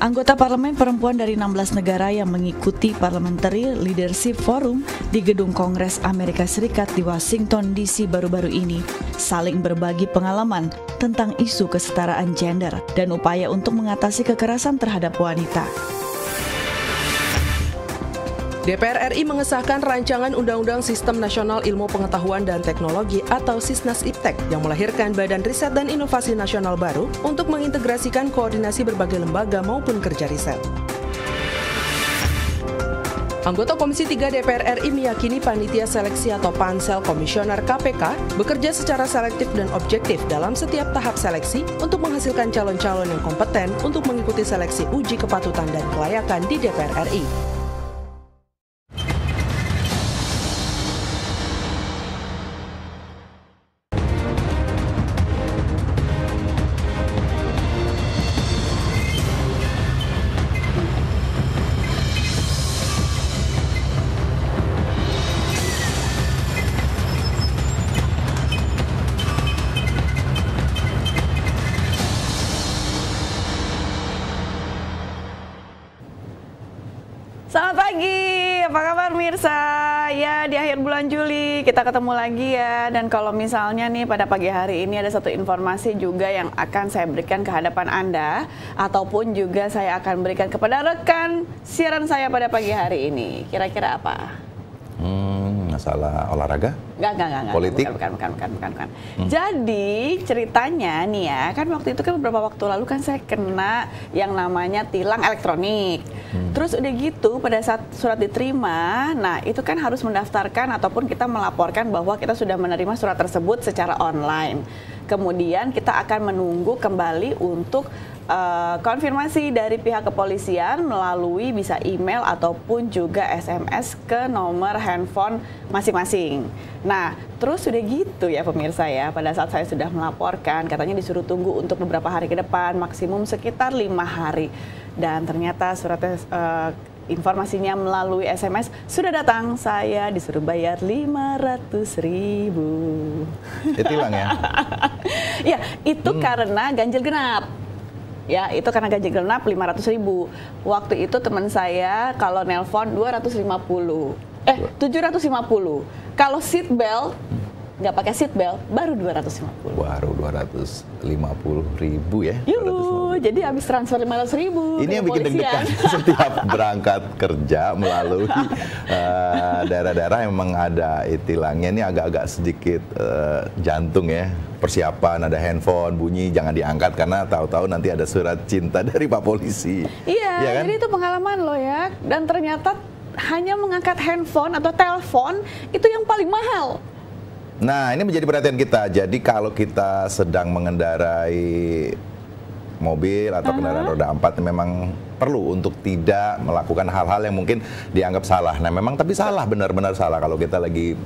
Anggota Parlemen Perempuan dari 16 negara yang mengikuti Parliamentary Leadership Forum di Gedung Kongres Amerika Serikat di Washington DC baru-baru ini saling berbagi pengalaman tentang isu kesetaraan gender dan upaya untuk mengatasi kekerasan terhadap wanita. DPR RI mengesahkan rancangan Undang-Undang Sistem Nasional Ilmu Pengetahuan dan Teknologi atau Sisnas-Iptek yang melahirkan Badan Riset dan Inovasi Nasional baru untuk mengintegrasikan koordinasi berbagai lembaga maupun kerja riset. Anggota Komisi 3 DPR RI meyakini panitia seleksi atau pansel komisioner KPK bekerja secara selektif dan objektif dalam setiap tahap seleksi untuk menghasilkan calon-calon yang kompeten untuk mengikuti seleksi uji kepatutan dan kelayakan di DPR RI. Selamat pagi, apa kabar Mirsa? Ya, di akhir bulan Juli kita ketemu lagi ya. Dan kalau misalnya nih pada pagi hari ini ada satu informasi juga yang akan saya berikan ke hadapan Anda, ataupun juga saya akan berikan kepada rekan siaran saya pada pagi hari ini. Kira-kira apa? Masalah olahraga? Enggak. Politik? Bukan. Jadi ceritanya nih ya, kan waktu itu kan beberapa waktu lalu kan saya kena yang namanya tilang elektronik. Terus udah gitu pada saat surat diterima, nah itu kan harus mendaftarkan ataupun kita melaporkan bahwa kita sudah menerima surat tersebut secara online. Kemudian kita akan menunggu kembali untuk konfirmasi dari pihak kepolisian melalui bisa email ataupun juga SMS ke nomor handphone masing-masing. Nah, terus sudah gitu ya pemirsa ya, pada saat saya sudah melaporkan, katanya disuruh tunggu untuk beberapa hari ke depan, maksimum sekitar 5 hari. Dan ternyata suratnya informasinya melalui SMS sudah datang, saya disuruh bayar 500.000. Itu hilang ya? Ya, itu karena ganjil genap. Ya, itu karena ganjil genap 500.000. Waktu itu teman saya kalau nelpon 250. 750. Kalau seat belt, nggak pakai seat belt, baru 250. Baru 250.000 ya? Jadi habis transfer 500.000. Ini yang bikin deg-degan setiap berangkat kerja melalui daerah-daerah yang memang ada tilangnya. Ini agak-agak sedikit jantung ya. Persiapan, ada handphone bunyi, jangan diangkat karena tahu-tahu nanti ada surat cinta dari Pak Polisi. Iya, ya kan? Jadi itu pengalaman loh ya. Dan ternyata hanya mengangkat handphone atau telepon itu yang paling mahal. Nah, ini menjadi perhatian kita. Jadi kalau kita sedang mengendarai mobil atau kendaraan roda 4 memang perlu untuk tidak melakukan hal-hal yang mungkin dianggap salah. Nah, memang tapi salah, benar-benar salah kalau kita lagi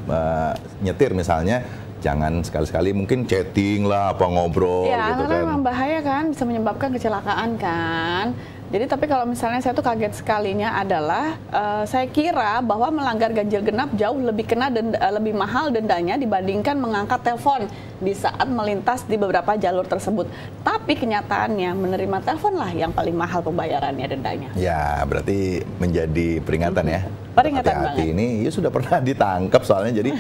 nyetir misalnya. Jangan sekali-sekali mungkin chatting lah, apa ngobrol ya, gitu kan. Ya, memang bahaya kan, bisa menyebabkan kecelakaan kan. Jadi tapi kalau misalnya saya tuh kaget sekalinya adalah saya kira bahwa melanggar ganjil genap jauh lebih lebih mahal dendanya dibandingkan mengangkat telepon di saat melintas di beberapa jalur tersebut. Tapi kenyataannya menerima telepon lah yang paling mahal pembayarannya dendanya. Ya, berarti menjadi peringatan ya. Peringatan hati-hati banget. Ini ya sudah pernah ditangkap soalnya, jadi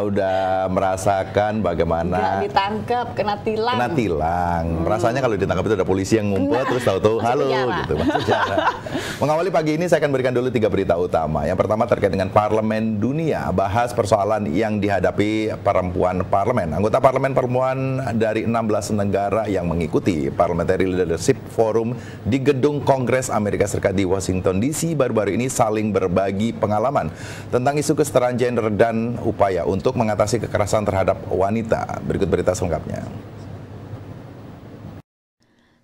udah merasakan bagaimana. Nggak ditangkap, kena tilang. Kena tilang. Rasanya kalau ditangkap itu ada polisi yang ngumpet terus tahu-tahu halo gitu, masuk penjara. Mengawali pagi ini saya akan berikan dulu 3 berita utama. Yang pertama terkait dengan Parlemen Dunia, bahas persoalan yang dihadapi perempuan parlemen. Anggota Parlemen Perempuan dari 16 negara yang mengikuti Parliamentary Leadership Forum di Gedung Kongres Amerika Serikat di Washington DC baru-baru ini saling berbagi pengalaman tentang isu kesetaraan gender dan upaya untuk mengatasi kekerasan terhadap wanita. Berikut berita selengkapnya.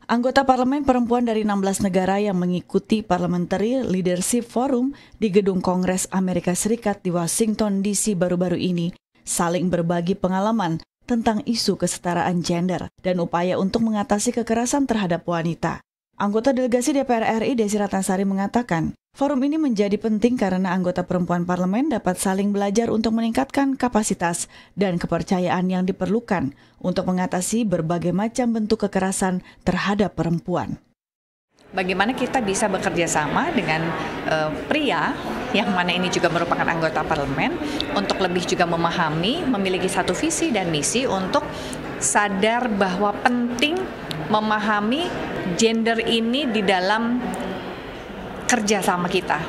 Anggota Parlemen Perempuan dari 16 negara yang mengikuti Parliamentary Leadership Forum di Gedung Kongres Amerika Serikat di Washington DC baru-baru ini saling berbagi pengalaman tentang isu kesetaraan gender dan upaya untuk mengatasi kekerasan terhadap wanita. Anggota delegasi DPR RI Desi Ratnasari mengatakan, forum ini menjadi penting karena anggota perempuan parlemen dapat saling belajar untuk meningkatkan kapasitas dan kepercayaan yang diperlukan untuk mengatasi berbagai macam bentuk kekerasan terhadap perempuan. Bagaimana kita bisa bekerja sama dengan pria yang mana ini juga merupakan anggota parlemen untuk lebih juga memahami, memiliki satu visi dan misi untuk sadar bahwa penting memahami gender ini di dalam kerjasama kita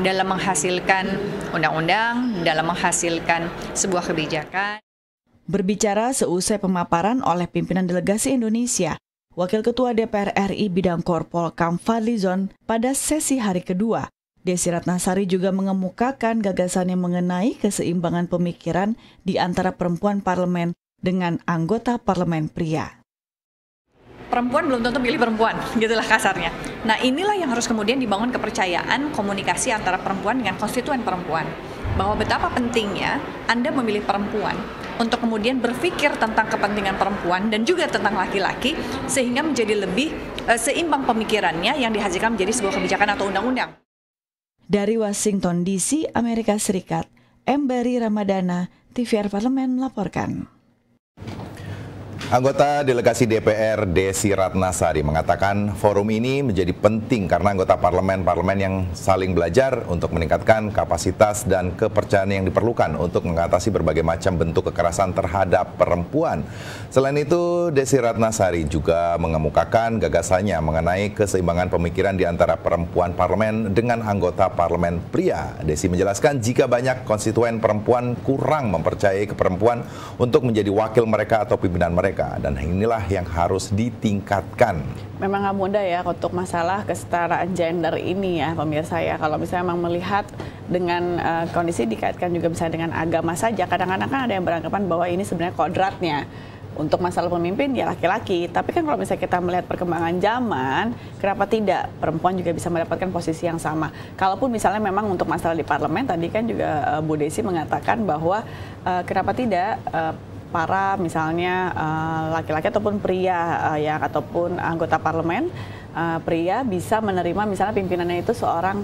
dalam menghasilkan undang-undang, dalam menghasilkan sebuah kebijakan. Berbicara seusai pemaparan oleh pimpinan delegasi Indonesia, Wakil Ketua DPR RI bidang Korpolkam Fadlizon pada sesi hari kedua, Desi Ratnasari juga mengemukakan gagasannya mengenai keseimbangan pemikiran di antara perempuan parlemen dengan anggota parlemen pria. Perempuan belum tentu pilih perempuan, gitulah kasarnya. Nah, inilah yang harus kemudian dibangun kepercayaan komunikasi antara perempuan dengan konstituen perempuan. Bahwa betapa pentingnya Anda memilih perempuan untuk kemudian berpikir tentang kepentingan perempuan dan juga tentang laki-laki sehingga menjadi lebih seimbang pemikirannya yang dihasilkan menjadi sebuah kebijakan atau undang-undang. Dari Washington DC, Amerika Serikat, Emberi Ramadana, TVR Parlemen melaporkan. Anggota delegasi DPR Desi Ratnasari mengatakan forum ini menjadi penting karena anggota parlemen yang saling belajar untuk meningkatkan kapasitas dan kepercayaan yang diperlukan untuk mengatasi berbagai macam bentuk kekerasan terhadap perempuan. Selain itu, Desi Ratnasari juga mengemukakan gagasannya mengenai keseimbangan pemikiran di antara perempuan parlemen dengan anggota parlemen pria. Desi menjelaskan jika banyak konstituen perempuan kurang mempercayai ke perempuan untuk menjadi wakil mereka atau pimpinan mereka. Dan inilah yang harus ditingkatkan. Memang nggak mudah ya untuk masalah kesetaraan gender ini ya pemirsa ya. Kalau misalnya memang melihat dengan kondisi dikaitkan juga bisa dengan agama saja. Kadang-kadang kan ada yang beranggapan bahwa ini sebenarnya kodratnya. Untuk masalah pemimpin ya laki-laki. Tapi kan kalau misalnya kita melihat perkembangan zaman, kenapa tidak perempuan juga bisa mendapatkan posisi yang sama. Kalaupun misalnya memang untuk masalah di parlemen, tadi kan juga Bu Desi mengatakan bahwa kenapa tidak para misalnya laki-laki ataupun pria ataupun anggota parlemen pria bisa menerima misalnya pimpinannya itu seorang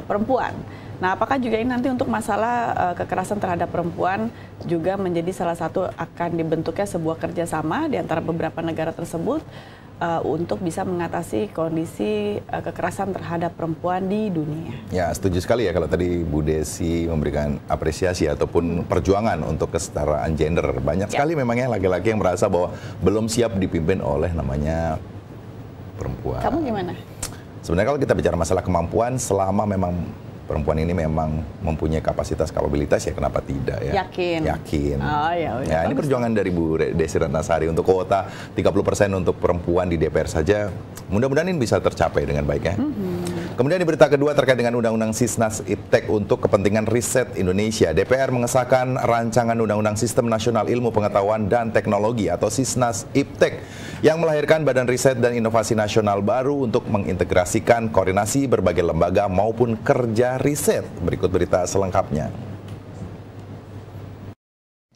perempuan. Nah, apakah juga ini nanti untuk masalah kekerasan terhadap perempuan juga menjadi salah satu akan dibentuknya sebuah kerjasama di antara beberapa negara tersebut untuk bisa mengatasi kondisi kekerasan terhadap perempuan di dunia. Ya, setuju sekali ya kalau tadi Bu Desi memberikan apresiasi ataupun perjuangan untuk kesetaraan gender. Banyak sekali memangnya laki-laki yang merasa bahwa belum siap dipimpin oleh namanya perempuan. Kamu gimana? Sebenarnya kalau kita bicara masalah kemampuan, selama memang perempuan ini memang mempunyai kapasitas kapabilitas ya kenapa tidak ya? Yakin. Oh, ya, ini perjuangan dari Bu Desi Ratnasari untuk kuota 30% untuk perempuan di DPR saja. Mudah-mudahan ini bisa tercapai dengan baik ya. Kemudian di berita kedua terkait dengan Undang-Undang Sisnas Iptek untuk kepentingan riset Indonesia. DPR mengesahkan rancangan Undang-Undang Sistem Nasional Ilmu Pengetahuan dan Teknologi atau Sisnas Iptek yang melahirkan Badan Riset dan Inovasi Nasional baru untuk mengintegrasikan koordinasi berbagai lembaga maupun kerja riset. Berikut berita selengkapnya.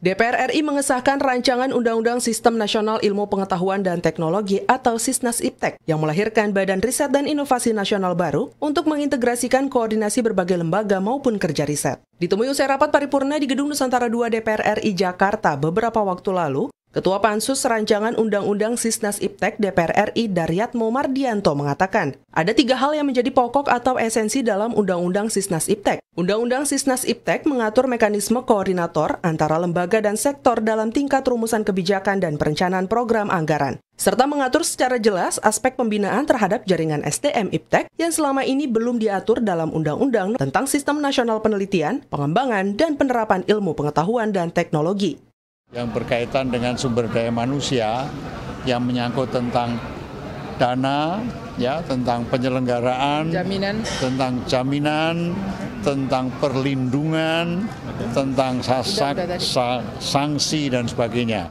DPR RI mengesahkan rancangan Undang-Undang Sistem Nasional Ilmu Pengetahuan dan Teknologi atau Sisnas Iptek yang melahirkan Badan Riset dan Inovasi Nasional baru untuk mengintegrasikan koordinasi berbagai lembaga maupun kerja riset. Ditemui usai rapat paripurna di Gedung Nusantara II DPR RI Jakarta beberapa waktu lalu, Ketua Pansus Rancangan Undang-Undang Sisnas Iptek DPR RI Daryatmo Mardianto mengatakan, ada 3 hal yang menjadi pokok atau esensi dalam Undang-Undang Sisnas Iptek. Undang-Undang Sisnas Iptek mengatur mekanisme koordinator antara lembaga dan sektor dalam tingkat rumusan kebijakan dan perencanaan program anggaran, serta mengatur secara jelas aspek pembinaan terhadap jaringan SDM Iptek yang selama ini belum diatur dalam Undang-Undang tentang Sistem Nasional Penelitian, Pengembangan, dan Penerapan Ilmu Pengetahuan dan Teknologi. Yang berkaitan dengan sumber daya manusia yang menyangkut tentang dana, ya, tentang penyelenggaraan, tentang jaminan, tentang perlindungan, tentang sanksi dan sebagainya.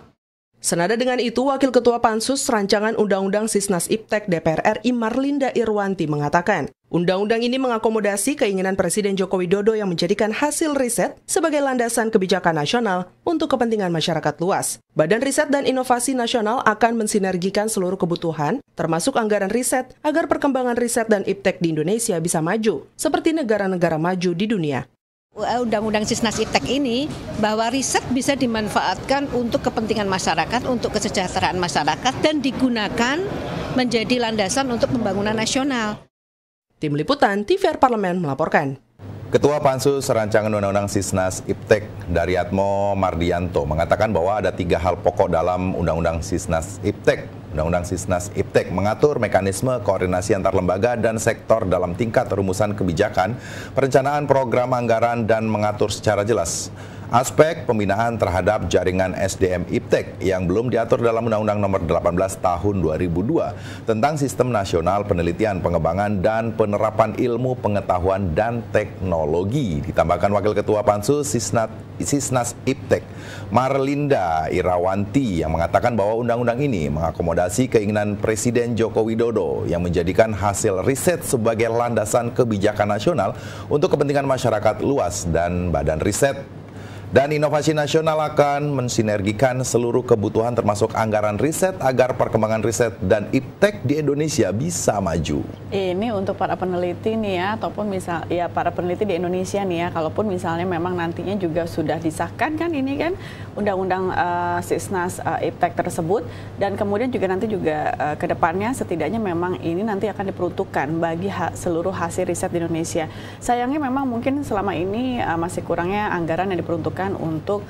Senada dengan itu, Wakil Ketua Pansus Rancangan Undang-Undang Sisnas Iptek DPR RI Marlinda Irwanti mengatakan, undang-undang ini mengakomodasi keinginan Presiden Joko Widodo yang menjadikan hasil riset sebagai landasan kebijakan nasional untuk kepentingan masyarakat luas. Badan Riset dan Inovasi Nasional akan mensinergikan seluruh kebutuhan, termasuk anggaran riset, agar perkembangan riset dan Iptek di Indonesia bisa maju, seperti negara-negara maju di dunia. Undang-Undang Sisnas Iptek ini bahwa riset bisa dimanfaatkan untuk kepentingan masyarakat, untuk kesejahteraan masyarakat dan digunakan menjadi landasan untuk pembangunan nasional. Tim Liputan TVR Parlemen melaporkan. Ketua Pansus Rancangan Undang-Undang Sisnas Iptek Daryatmo Mardianto mengatakan bahwa ada 3 hal pokok dalam Undang-Undang Sisnas Iptek. Undang-Undang Sisnas Iptek mengatur mekanisme koordinasi antar lembaga dan sektor dalam tingkat rumusan kebijakan, perencanaan program anggaran, dan mengatur secara jelas aspek pembinaan terhadap jaringan SDM Iptek yang belum diatur dalam Undang-Undang Nomor 18 Tahun 2002 tentang Sistem Nasional Penelitian, Pengembangan, dan Penerapan Ilmu Pengetahuan dan Teknologi. Ditambahkan Wakil Ketua Pansus Sisnas Iptek, Marlinda Irawanti, yang mengatakan bahwa undang-undang ini mengakomodasi keinginan Presiden Joko Widodo yang menjadikan hasil riset sebagai landasan kebijakan nasional untuk kepentingan masyarakat luas, dan Badan Riset dan Inovasi Nasional akan mensinergikan seluruh kebutuhan termasuk anggaran riset agar perkembangan riset dan iptek di Indonesia bisa maju. Ini untuk para peneliti nih ya, ataupun para peneliti di Indonesia nih ya, kalaupun misalnya memang nantinya juga sudah disahkan kan ini kan undang-undang Sisnas Iptek tersebut, dan kemudian juga nanti ke depannya setidaknya memang ini nanti akan diperuntukkan bagi seluruh hasil riset di Indonesia. Sayangnya memang mungkin selama ini masih kurangnya anggaran yang diperuntukkan untuk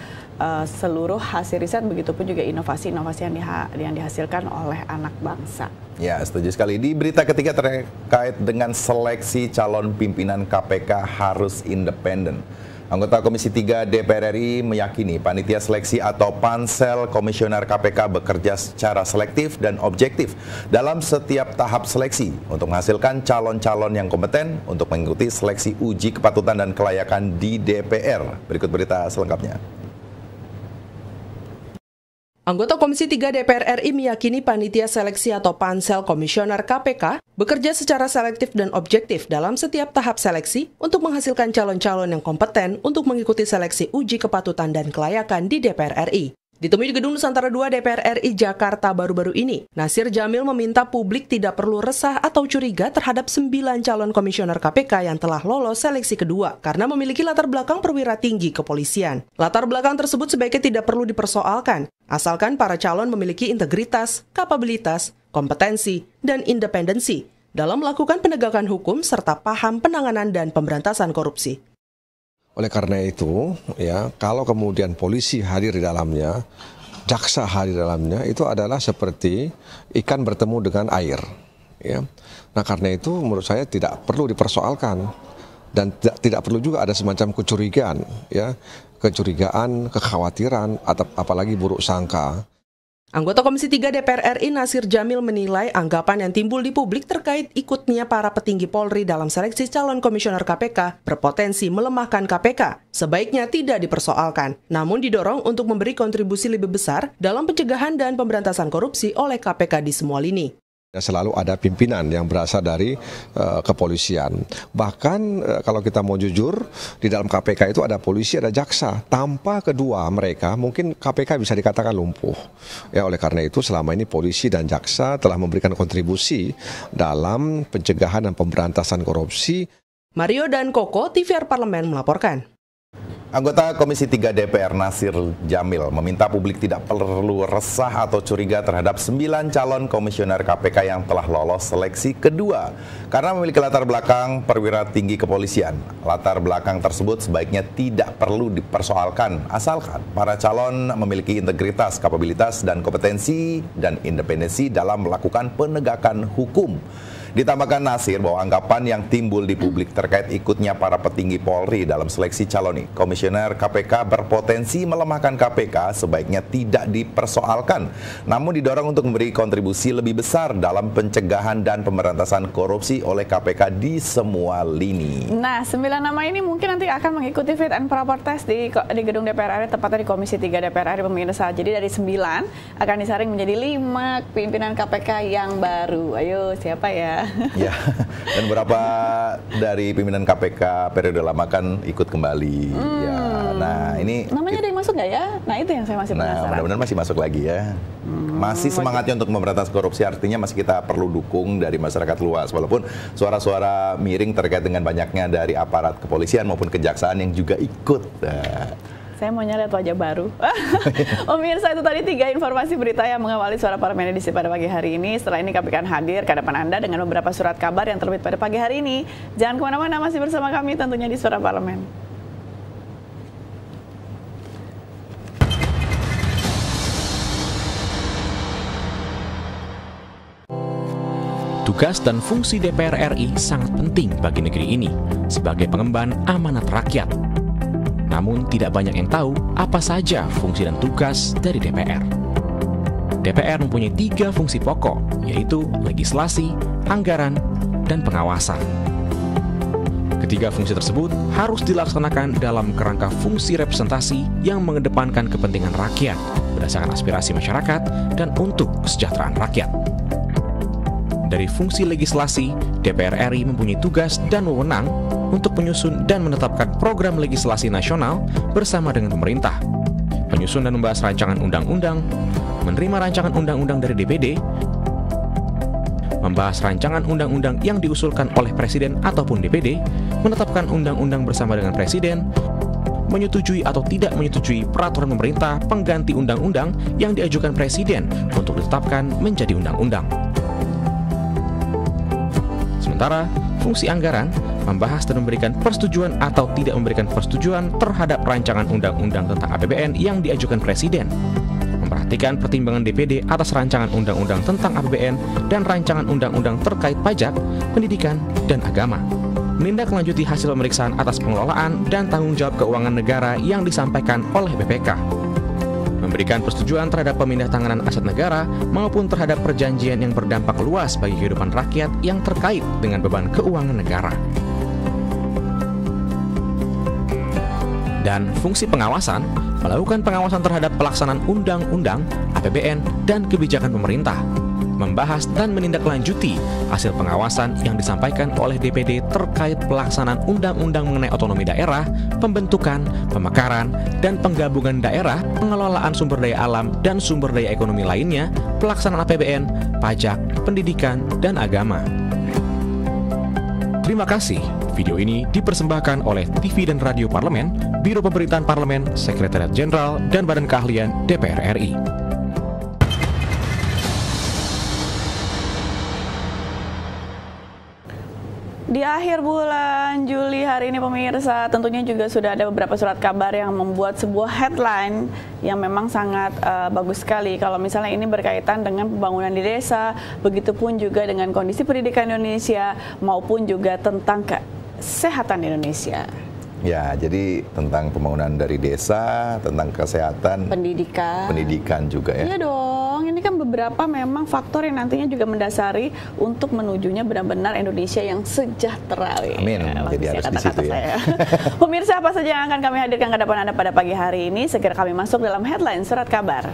seluruh hasil riset, begitupun juga inovasi-inovasi yang dihasilkan oleh anak bangsa. Ya, setuju sekali. Di berita ketiga terkait dengan seleksi calon pimpinan KPK harus independen. Anggota Komisi 3 DPR RI meyakini panitia seleksi atau pansel komisioner KPK bekerja secara selektif dan objektif dalam setiap tahap seleksi untuk menghasilkan calon-calon yang kompeten untuk mengikuti seleksi uji kepatutan dan kelayakan di DPR. Berikut berita selengkapnya. Anggota Komisi 3 DPR RI meyakini panitia seleksi atau pansel komisioner KPK bekerja secara selektif dan objektif dalam setiap tahap seleksi untuk menghasilkan calon-calon yang kompeten untuk mengikuti seleksi uji kepatutan dan kelayakan di DPR RI. Ditemui di Gedung Nusantara II DPR RI Jakarta baru-baru ini, Nasir Jamil meminta publik tidak perlu resah atau curiga terhadap 9 calon komisioner KPK yang telah lolos seleksi kedua karena memiliki latar belakang perwira tinggi kepolisian. Latar belakang tersebut sebaiknya tidak perlu dipersoalkan, asalkan para calon memiliki integritas, kapabilitas, kompetensi, dan independensi dalam melakukan penegakan hukum serta paham penanganan dan pemberantasan korupsi. Oleh karena itu, ya, kalau kemudian polisi hadir di dalamnya, jaksa hadir di dalamnya, itu adalah seperti ikan bertemu dengan air. Ya. Nah, karena itu menurut saya tidak perlu dipersoalkan dan tidak perlu juga ada semacam kecurigaan, ya, kekhawatiran, atau apalagi buruk sangka. Anggota Komisi 3 DPR RI Nasir Jamil menilai anggapan yang timbul di publik terkait ikutnya para petinggi Polri dalam seleksi calon komisioner KPK berpotensi melemahkan KPK. Sebaiknya tidak dipersoalkan, namun didorong untuk memberi kontribusi lebih besar dalam pencegahan dan pemberantasan korupsi oleh KPK di semua lini. Selalu ada pimpinan yang berasal dari kepolisian. Bahkan kalau kita mau jujur, di dalam KPK itu ada polisi, ada jaksa. Tanpa kedua mereka, mungkin KPK bisa dikatakan lumpuh. Ya, oleh karena itu selama ini polisi dan jaksa telah memberikan kontribusi dalam pencegahan dan pemberantasan korupsi. Mario dan Koko, TVR Parlemen melaporkan. Anggota Komisi 3 DPR Nasir Jamil meminta publik tidak perlu resah atau curiga terhadap 9 calon komisioner KPK yang telah lolos seleksi kedua karena memiliki latar belakang perwira tinggi kepolisian. Latar belakang tersebut sebaiknya tidak perlu dipersoalkan asalkan para calon memiliki integritas, kapabilitas, dan kompetensi dan independensi dalam melakukan penegakan hukum. Ditambahkan Nasir bahwa anggapan yang timbul di publik terkait ikutnya para petinggi Polri dalam seleksi calon komisioner KPK berpotensi melemahkan KPK sebaiknya tidak dipersoalkan, namun didorong untuk memberi kontribusi lebih besar dalam pencegahan dan pemberantasan korupsi oleh KPK di semua lini. Nah, 9 nama ini mungkin nanti akan mengikuti fit and proper test di gedung DPR RI, tepatnya di Komisi 3 DPR RI pemirsa. Jadi dari 9 akan disaring menjadi 5 pimpinan KPK yang baru. Ayo, siapa ya? Ya, dan beberapa dari pimpinan KPK periode lama kan ikut kembali. Ya, nah ini namanya ada yang masuk nggak ya? Nah itu yang saya masih penasaran. Nah, mudah-mudahan masih masuk lagi ya. Masih semangatnya untuk memberantas korupsi, artinya masih kita perlu dukung dari masyarakat luas. Walaupun suara-suara miring terkait dengan banyaknya dari aparat kepolisian maupun kejaksaan yang juga ikut. Saya mau lihat wajah baru. Pemirsa, itu tadi 3 informasi berita yang mengawali Suara Parlemen edisi pada pagi hari ini. Setelah ini kami akan hadir ke hadapan Anda dengan beberapa surat kabar yang terbit pada pagi hari ini. Jangan kemana-mana, masih bersama kami tentunya di Suara Parlemen. Tugas dan fungsi DPR RI sangat penting bagi negeri ini sebagai pengemban amanat rakyat. Namun tidak banyak yang tahu apa saja fungsi dan tugas dari DPR. DPR mempunyai 3 fungsi pokok, yaitu legislasi, anggaran, dan pengawasan. Ketiga fungsi tersebut harus dilaksanakan dalam kerangka fungsi representasi yang mengedepankan kepentingan rakyat berdasarkan aspirasi masyarakat dan untuk kesejahteraan rakyat. Dari fungsi legislasi, DPR RI mempunyai tugas dan wewenang untuk menyusun dan menetapkan program legislasi nasional bersama dengan pemerintah, menyusun dan membahas rancangan undang-undang, menerima rancangan undang-undang dari DPD, membahas rancangan undang-undang yang diusulkan oleh Presiden ataupun DPD, menetapkan undang-undang bersama dengan Presiden, menyetujui atau tidak menyetujui peraturan pemerintah pengganti undang-undang yang diajukan Presiden untuk ditetapkan menjadi undang-undang. Sementara, fungsi anggaran membahas dan memberikan persetujuan atau tidak memberikan persetujuan terhadap rancangan undang-undang tentang APBN yang diajukan Presiden, memperhatikan pertimbangan DPD atas rancangan undang-undang tentang APBN dan rancangan undang-undang terkait pajak, pendidikan, dan agama, menindaklanjuti hasil pemeriksaan atas pengelolaan dan tanggung jawab keuangan negara yang disampaikan oleh BPK, memberikan persetujuan terhadap pemindahantanganan aset negara maupun terhadap perjanjian yang berdampak luas bagi kehidupan rakyat yang terkait dengan beban keuangan negara. Dan fungsi pengawasan, melakukan pengawasan terhadap pelaksanaan undang-undang, APBN, dan kebijakan pemerintah, membahas dan menindaklanjuti hasil pengawasan yang disampaikan oleh DPD terkait pelaksanaan undang-undang mengenai otonomi daerah, pembentukan, pemekaran, dan penggabungan daerah, pengelolaan sumber daya alam dan sumber daya ekonomi lainnya, pelaksanaan APBN, pajak, pendidikan, dan agama. Terima kasih. Video ini dipersembahkan oleh TV dan Radio Parlemen, Biro Pemerintahan Parlemen, Sekretariat Jenderal, dan Badan Keahlian DPR RI. Di akhir bulan Juli hari ini pemirsa, tentunya juga sudah ada beberapa surat kabar yang membuat sebuah headline yang memang sangat bagus sekali. Kalau misalnya ini berkaitan dengan pembangunan di desa, begitupun juga dengan kondisi pendidikan Indonesia maupun juga tentang kesehatan Indonesia. Ya, jadi tentang pembangunan dari desa, tentang kesehatan, pendidikan juga ya. Iya dong, ini kan beberapa memang faktor yang nantinya juga mendasari untuk menujunya benar-benar Indonesia yang sejahtera. Amin, jadi harus di situ ya. Pemirsa, apa saja yang akan kami hadirkan ke hadapan Anda pada pagi hari ini? Segera kami masuk dalam headline Surat Kabar.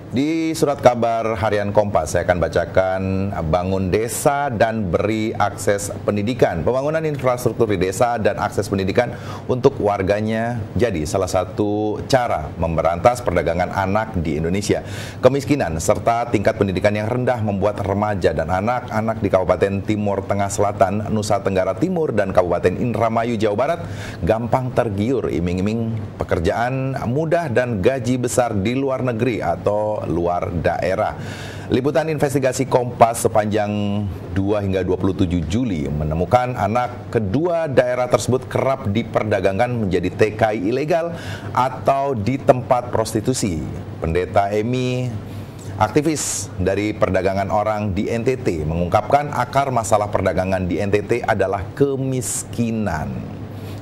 Di surat kabar harian Kompas, saya akan bacakan bangun desa dan beri akses pendidikan. Pembangunan infrastruktur di desa dan akses pendidikan untuk warganya jadi salah satu cara memberantas perdagangan anak di Indonesia. Kemiskinan serta tingkat pendidikan yang rendah membuat remaja dan anak-anak di Kabupaten Timur Tengah Selatan, Nusa Tenggara Timur, dan Kabupaten Indramayu, Jawa Barat gampang tergiur iming-iming pekerjaan mudah dan gaji besar di luar negeri atau luar daerah. Liputan investigasi Kompas sepanjang 2 hingga 27 Juli menemukan anak kedua daerah tersebut kerap diperdagangkan menjadi TKI ilegal atau di tempat prostitusi. Pendeta Emi, aktivis dari perdagangan orang di NTT, mengungkapkan akar masalah perdagangan di NTT adalah kemiskinan.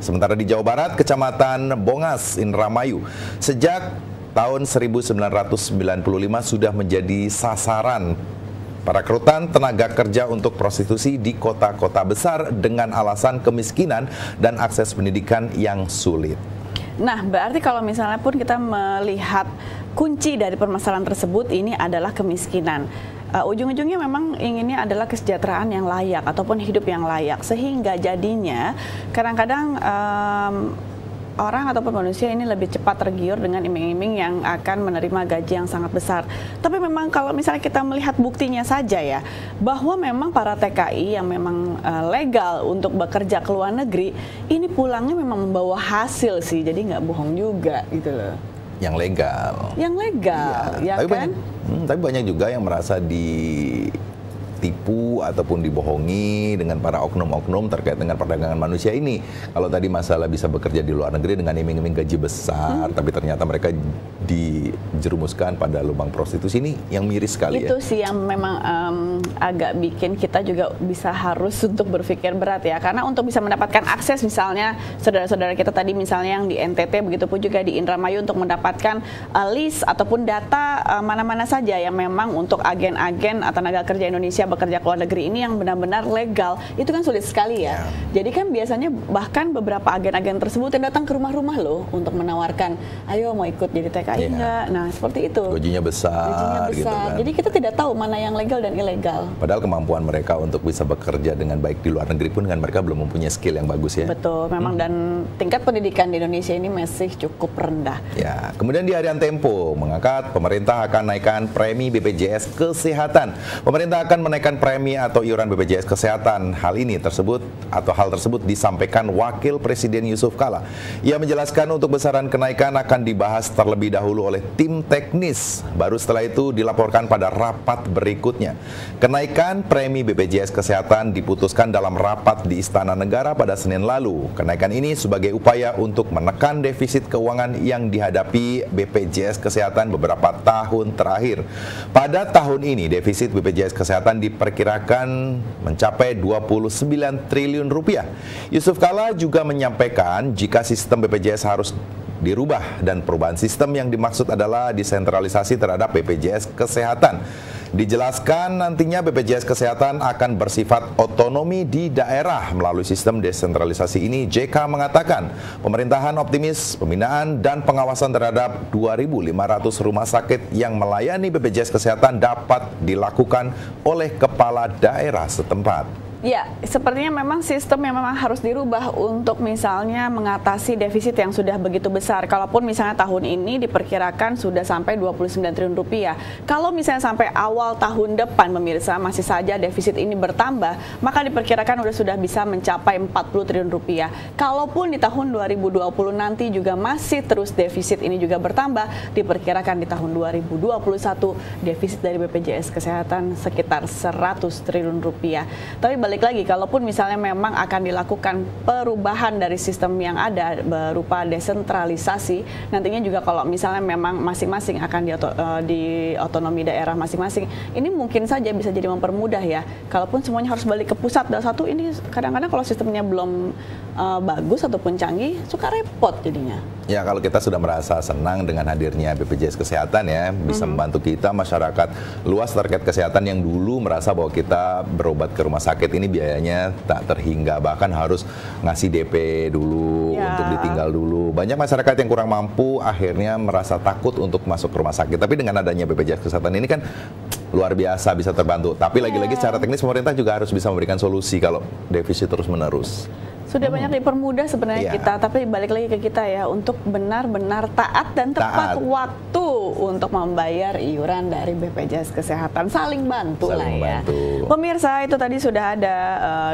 Sementara di Jawa Barat, Kecamatan Bongas, Indramayu, sejak tahun 1995 sudah menjadi sasaran perekrutan tenaga kerja untuk prostitusi di kota-kota besar dengan alasan kemiskinan dan akses pendidikan yang sulit. Nah, berarti kalau misalnya pun kita melihat kunci dari permasalahan tersebut ini adalah kemiskinan. Ujung-ujungnya memang inginnya adalah kesejahteraan yang layak ataupun hidup yang layak, sehingga jadinya kadang-kadang orang ataupun manusia ini lebih cepat tergiur dengan iming-iming yang akan menerima gaji yang sangat besar. Tapi memang kalau misalnya kita melihat buktinya saja ya, bahwa memang para TKI yang memang legal untuk bekerja ke luar negeri, ini pulangnya memang membawa hasil sih, jadi nggak bohong juga gitu loh. Yang legal. Yang legal, ya tapi kan? Tapi banyak juga yang merasa ditipu ataupun dibohongi dengan para oknum-oknum terkait dengan perdagangan manusia ini. Kalau tadi masalah bisa bekerja di luar negeri dengan iming-iming gaji besar, tapi ternyata mereka dijerumuskan pada lubang prostitusi, ini yang miris sekali. Itu sih yang memang agak bikin kita juga bisa harus untuk berpikir berat ya, karena untuk bisa mendapatkan akses misalnya saudara-saudara kita tadi misalnya yang di NTT, begitupun juga di Indramayu untuk mendapatkan list ataupun data mana-mana saja yang memang untuk agen-agen tenaga kerja Indonesia bekerja ke luar negeri ini yang benar-benar legal, itu kan sulit sekali ya. Jadi kan biasanya bahkan beberapa agen-agen tersebut yang datang ke rumah-rumah loh untuk menawarkan, ayo mau ikut jadi TKI enggak? Nah seperti itu. Gajinya besar. Gitu kan. Jadi kita tidak tahu mana yang legal dan ilegal. Padahal kemampuan mereka untuk bisa bekerja dengan baik di luar negeri pun kan mereka belum mempunyai skill yang bagus ya. Betul, memang dan tingkat pendidikan di Indonesia ini masih cukup rendah. Ya, kemudian di harian Tempo mengangkat pemerintah akan naikkan premi BPJS Kesehatan. Pemerintah akan menaikkan premi atau iuran BPJS Kesehatan. Hal tersebut disampaikan Wakil Presiden Yusuf Kala. Ia menjelaskan untuk besaran kenaikan akan dibahas terlebih dahulu oleh tim teknis. Baru setelah itu dilaporkan pada rapat berikutnya. Kenaikan premi BPJS Kesehatan diputuskan dalam rapat di Istana Negara pada Senin lalu. Kenaikan ini sebagai upaya untuk menekan defisit keuangan yang dihadapi BPJS Kesehatan beberapa tahun terakhir. Pada tahun ini defisit BPJS Kesehatan diperkirakan mencapai 29 triliun rupiah. Yusuf Kala juga menyampaikan jika sistem BPJS harus dirubah dan perubahan sistem yang dimaksud adalah desentralisasi terhadap BPJS Kesehatan. Dijelaskan nantinya BPJS Kesehatan akan bersifat otonomi di daerah melalui sistem desentralisasi ini. JK mengatakan pemerintahan optimis pembinaan dan pengawasan terhadap 2.500 rumah sakit yang melayani BPJS Kesehatan dapat dilakukan oleh kepala daerah setempat. Ya, sepertinya memang sistem yang memang harus dirubah untuk misalnya mengatasi defisit yang sudah begitu besar. Kalaupun misalnya tahun ini diperkirakan sudah sampai 29 triliun rupiah. Kalau misalnya sampai awal tahun depan pemirsa masih saja defisit ini bertambah, maka diperkirakan sudah bisa mencapai 40 triliun rupiah. Kalaupun di tahun 2020 nanti juga masih terus defisit ini juga bertambah, diperkirakan di tahun 2021 defisit dari BPJS Kesehatan sekitar 100 triliun rupiah. Tapi balik lagi, kalaupun misalnya memang akan dilakukan perubahan dari sistem yang ada berupa desentralisasi, nantinya juga kalau misalnya memang masing-masing akan di otonomi daerah masing-masing, ini mungkin saja bisa jadi mempermudah ya. Kalaupun semuanya harus balik ke pusat, satu ini kadang-kadang kalau sistemnya belum bagus ataupun canggih, suka repot jadinya. Ya, kalau kita sudah merasa senang dengan hadirnya BPJS Kesehatan ya, bisa membantu kita masyarakat luas terkait kesehatan yang dulu merasa bahwa kita berobat ke rumah sakit ini biayanya tak terhingga, bahkan harus ngasih DP dulu untuk ditinggal dulu. Banyak masyarakat yang kurang mampu akhirnya merasa takut untuk masuk ke rumah sakit. Tapi dengan adanya BPJS Kesehatan ini kan luar biasa bisa terbantu. Tapi lagi-lagi secara teknis pemerintah juga harus bisa memberikan solusi kalau defisit terus menerus. Sudah banyak dipermudah sebenarnya kita, tapi balik lagi ke kita ya untuk benar-benar taat dan tepat waktu untuk membayar iuran dari BPJS Kesehatan. Saling bantu lah ya. Pemirsa, itu tadi sudah ada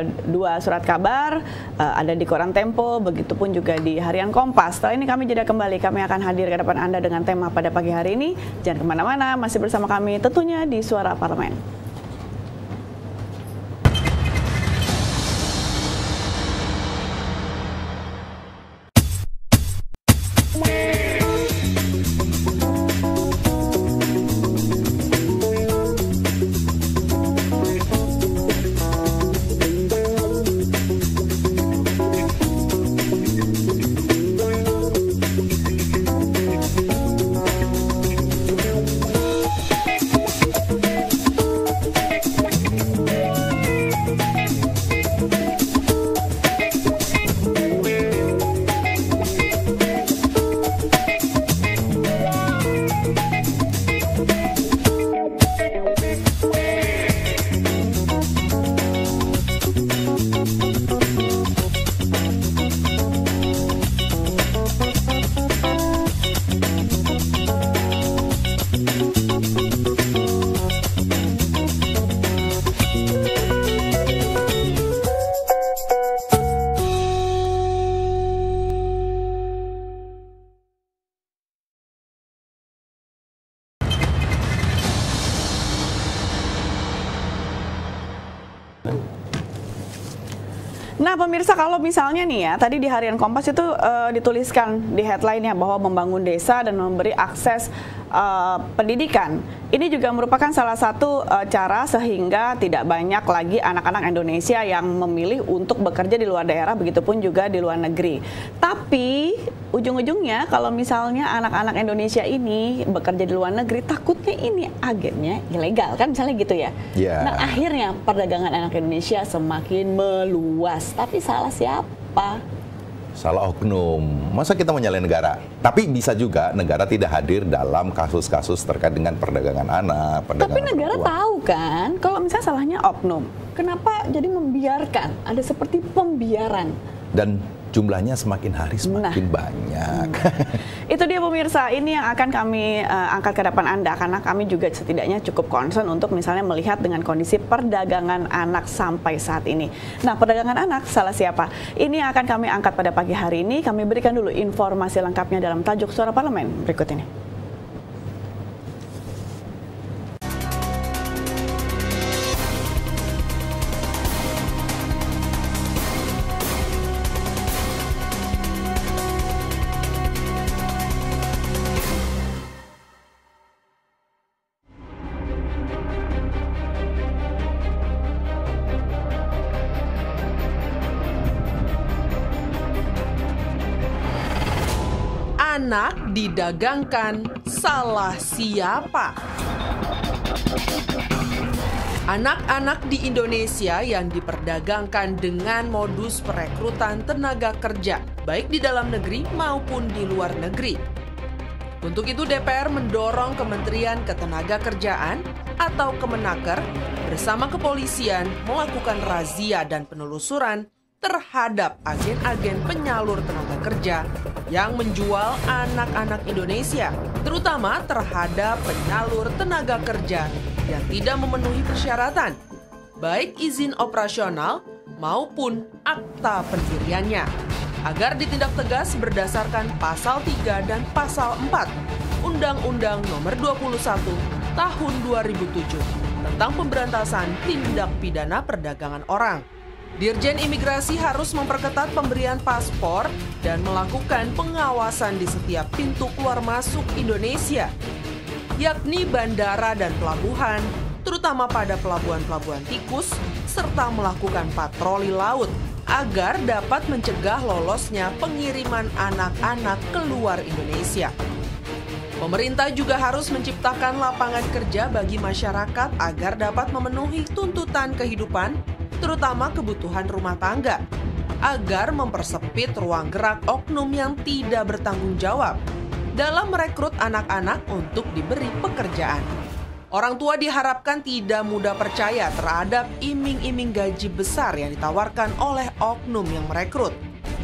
2 surat kabar, ada di koran Tempo, begitupun juga di harian Kompas. Setelah ini kami jeda kembali, kami akan hadir ke depan Anda dengan tema pada pagi hari ini. Jangan kemana-mana, masih bersama kami tentunya di Suara Parlemen. Nah pemirsa, kalau misalnya nih ya, tadi di Harian Kompas itu dituliskan di headline-nya bahwa membangun desa dan memberi akses pendidikan. Ini juga merupakan salah satu cara sehingga tidak banyak lagi anak-anak Indonesia yang memilih untuk bekerja di luar daerah, begitupun juga di luar negeri. Tapi ujung-ujungnya kalau misalnya anak-anak Indonesia ini bekerja di luar negeri, takutnya ini agennya ilegal kan, misalnya gitu ya. Nah akhirnya perdagangan anak Indonesia semakin meluas. Tapi salah siapa? Salah oknum. Masa kita menyalahin negara? Tapi bisa juga negara tidak hadir dalam kasus-kasus terkait dengan perdagangan anak, perdagangan Tapi negara perempuan. tahu kan kalau misalnya salahnya oknum. Kenapa jadi membiarkan? Ada seperti pembiaran. Dan jumlahnya semakin hari semakin banyak. Itu dia pemirsa, ini yang akan kami angkat ke depan Anda, karena kami juga setidaknya cukup concern untuk misalnya melihat dengan kondisi perdagangan anak sampai saat ini. Nah, perdagangan anak salah siapa? Ini yang akan kami angkat pada pagi hari ini. Kami berikan dulu informasi lengkapnya dalam tajuk Suara Parlemen berikut ini. Anak didagangkan, salah siapa? Anak-anak di Indonesia yang diperdagangkan dengan modus perekrutan tenaga kerja, baik di dalam negeri maupun di luar negeri. Untuk itu DPR mendorong Kementerian Ketenagakerjaan atau Kemenaker bersama kepolisian melakukan razia dan penelusuran terhadap agen-agen penyalur tenaga kerja yang menjual anak-anak Indonesia, terutama terhadap penyalur tenaga kerja yang tidak memenuhi persyaratan, baik izin operasional maupun akta pendiriannya, agar ditindak tegas berdasarkan Pasal 3 dan Pasal 4 Undang-Undang Nomor 21 Tahun 2007 tentang pemberantasan tindak pidana perdagangan orang. Dirjen Imigrasi harus memperketat pemberian paspor dan melakukan pengawasan di setiap pintu keluar masuk Indonesia, yakni bandara dan pelabuhan, terutama pada pelabuhan-pelabuhan tikus, serta melakukan patroli laut agar dapat mencegah lolosnya pengiriman anak-anak keluar Indonesia. Pemerintah juga harus menciptakan lapangan kerja bagi masyarakat agar dapat memenuhi tuntutan kehidupan, terutama kebutuhan rumah tangga, agar mempersempit ruang gerak oknum yang tidak bertanggung jawab dalam merekrut anak-anak untuk diberi pekerjaan. Orang tua diharapkan tidak mudah percaya terhadap iming-iming gaji besar yang ditawarkan oleh oknum yang merekrut,